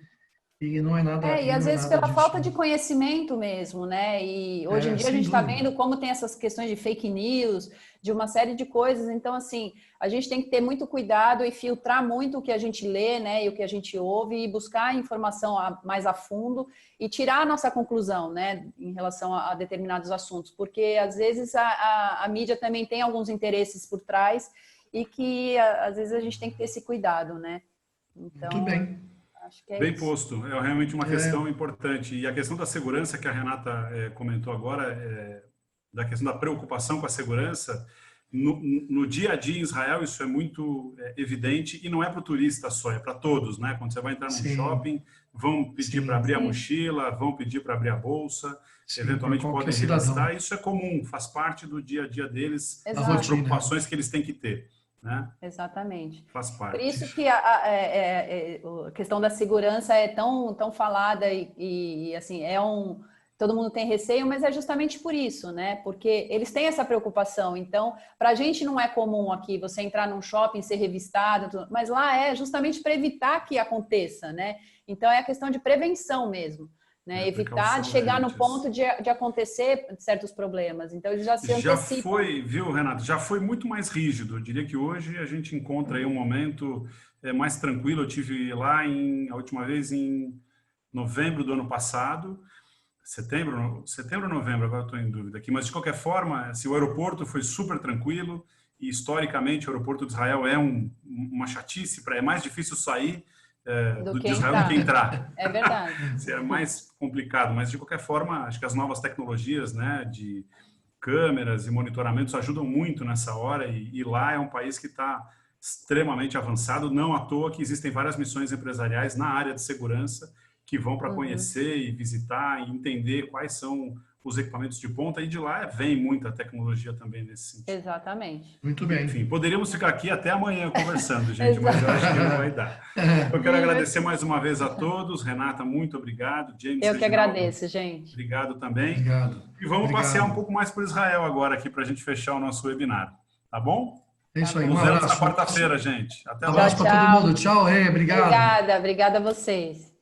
[SPEAKER 3] e não é nada...
[SPEAKER 4] e às vezes pela falta de conhecimento mesmo, né? E hoje em dia a gente está vendo como tem essas questões de fake news, de uma série de coisas. Então, assim, a gente tem que ter muito cuidado e filtrar muito o que a gente lê, né? E o que a gente ouve e buscar informação mais a fundo e tirar a nossa conclusão, né? Em relação a determinados assuntos. Porque, às vezes, a mídia também tem alguns interesses por trás e que, às vezes, a gente tem que ter esse cuidado, né? Então,
[SPEAKER 3] muito bem.
[SPEAKER 4] Acho que é
[SPEAKER 1] bem
[SPEAKER 4] isso.
[SPEAKER 1] posto. É realmente uma questão importante. E a questão da segurança que a Renata comentou agora, da questão da preocupação com a segurança, no dia a dia em Israel isso é muito evidente e não é para o turista só, é para todos, né? Quando você vai entrar num shopping, vão pedir para abrir a mochila, vão pedir para abrir a bolsa, eventualmente podem revistar. Isso é comum, faz parte do dia a dia deles, as preocupações que eles têm que ter, né?
[SPEAKER 4] Exatamente.
[SPEAKER 1] Faz parte.
[SPEAKER 4] Por isso que a questão da segurança é tão falada e assim, todo mundo tem receio, mas é justamente por isso, né? Porque eles têm essa preocupação. Então, para a gente não é comum aqui você entrar num shopping, ser revistado, mas lá é justamente para evitar que aconteça, né? Então, é a questão de prevenção mesmo, né? Evitar de chegar no ponto de acontecer certos problemas. Então, eles já se antecipam.
[SPEAKER 1] Já foi, viu, Renato? Já foi muito mais rígido. Eu diria que hoje a gente encontra aí um momento mais tranquilo. Eu tive lá a última vez em novembro do ano passado. Setembro ou novembro, agora estou em dúvida aqui, mas de qualquer forma, o aeroporto foi super tranquilo e historicamente o aeroporto de Israel é uma chatice, é mais difícil sair de Israel do que entrar.
[SPEAKER 4] É verdade.
[SPEAKER 1] É mais complicado, mas de qualquer forma, acho que as novas tecnologias, né, de câmeras e monitoramentos ajudam muito nessa hora e lá é um país que está extremamente avançado, não à toa que existem várias missões empresariais na área de segurança que vão para conhecer e visitar e entender quais são os equipamentos de ponta, e de lá vem muita tecnologia também nesse sentido.
[SPEAKER 4] Exatamente.
[SPEAKER 3] Muito bem.
[SPEAKER 1] Enfim, poderíamos ficar aqui até amanhã conversando, gente, mas eu acho que não vai dar. Eu quero agradecer mais uma vez a todos. Renata, muito obrigado. James,
[SPEAKER 4] eu que agradeço, gente.
[SPEAKER 1] Obrigado também.
[SPEAKER 3] Obrigado.
[SPEAKER 1] E vamos passear um pouco mais por Israel agora aqui para a gente fechar o nosso webinar. Tá bom?
[SPEAKER 3] É isso aí.
[SPEAKER 1] Nos vemos na quarta-feira, gente. Até lá.
[SPEAKER 3] Um abraço para todo mundo. Tchau, obrigado.
[SPEAKER 4] Obrigada a vocês.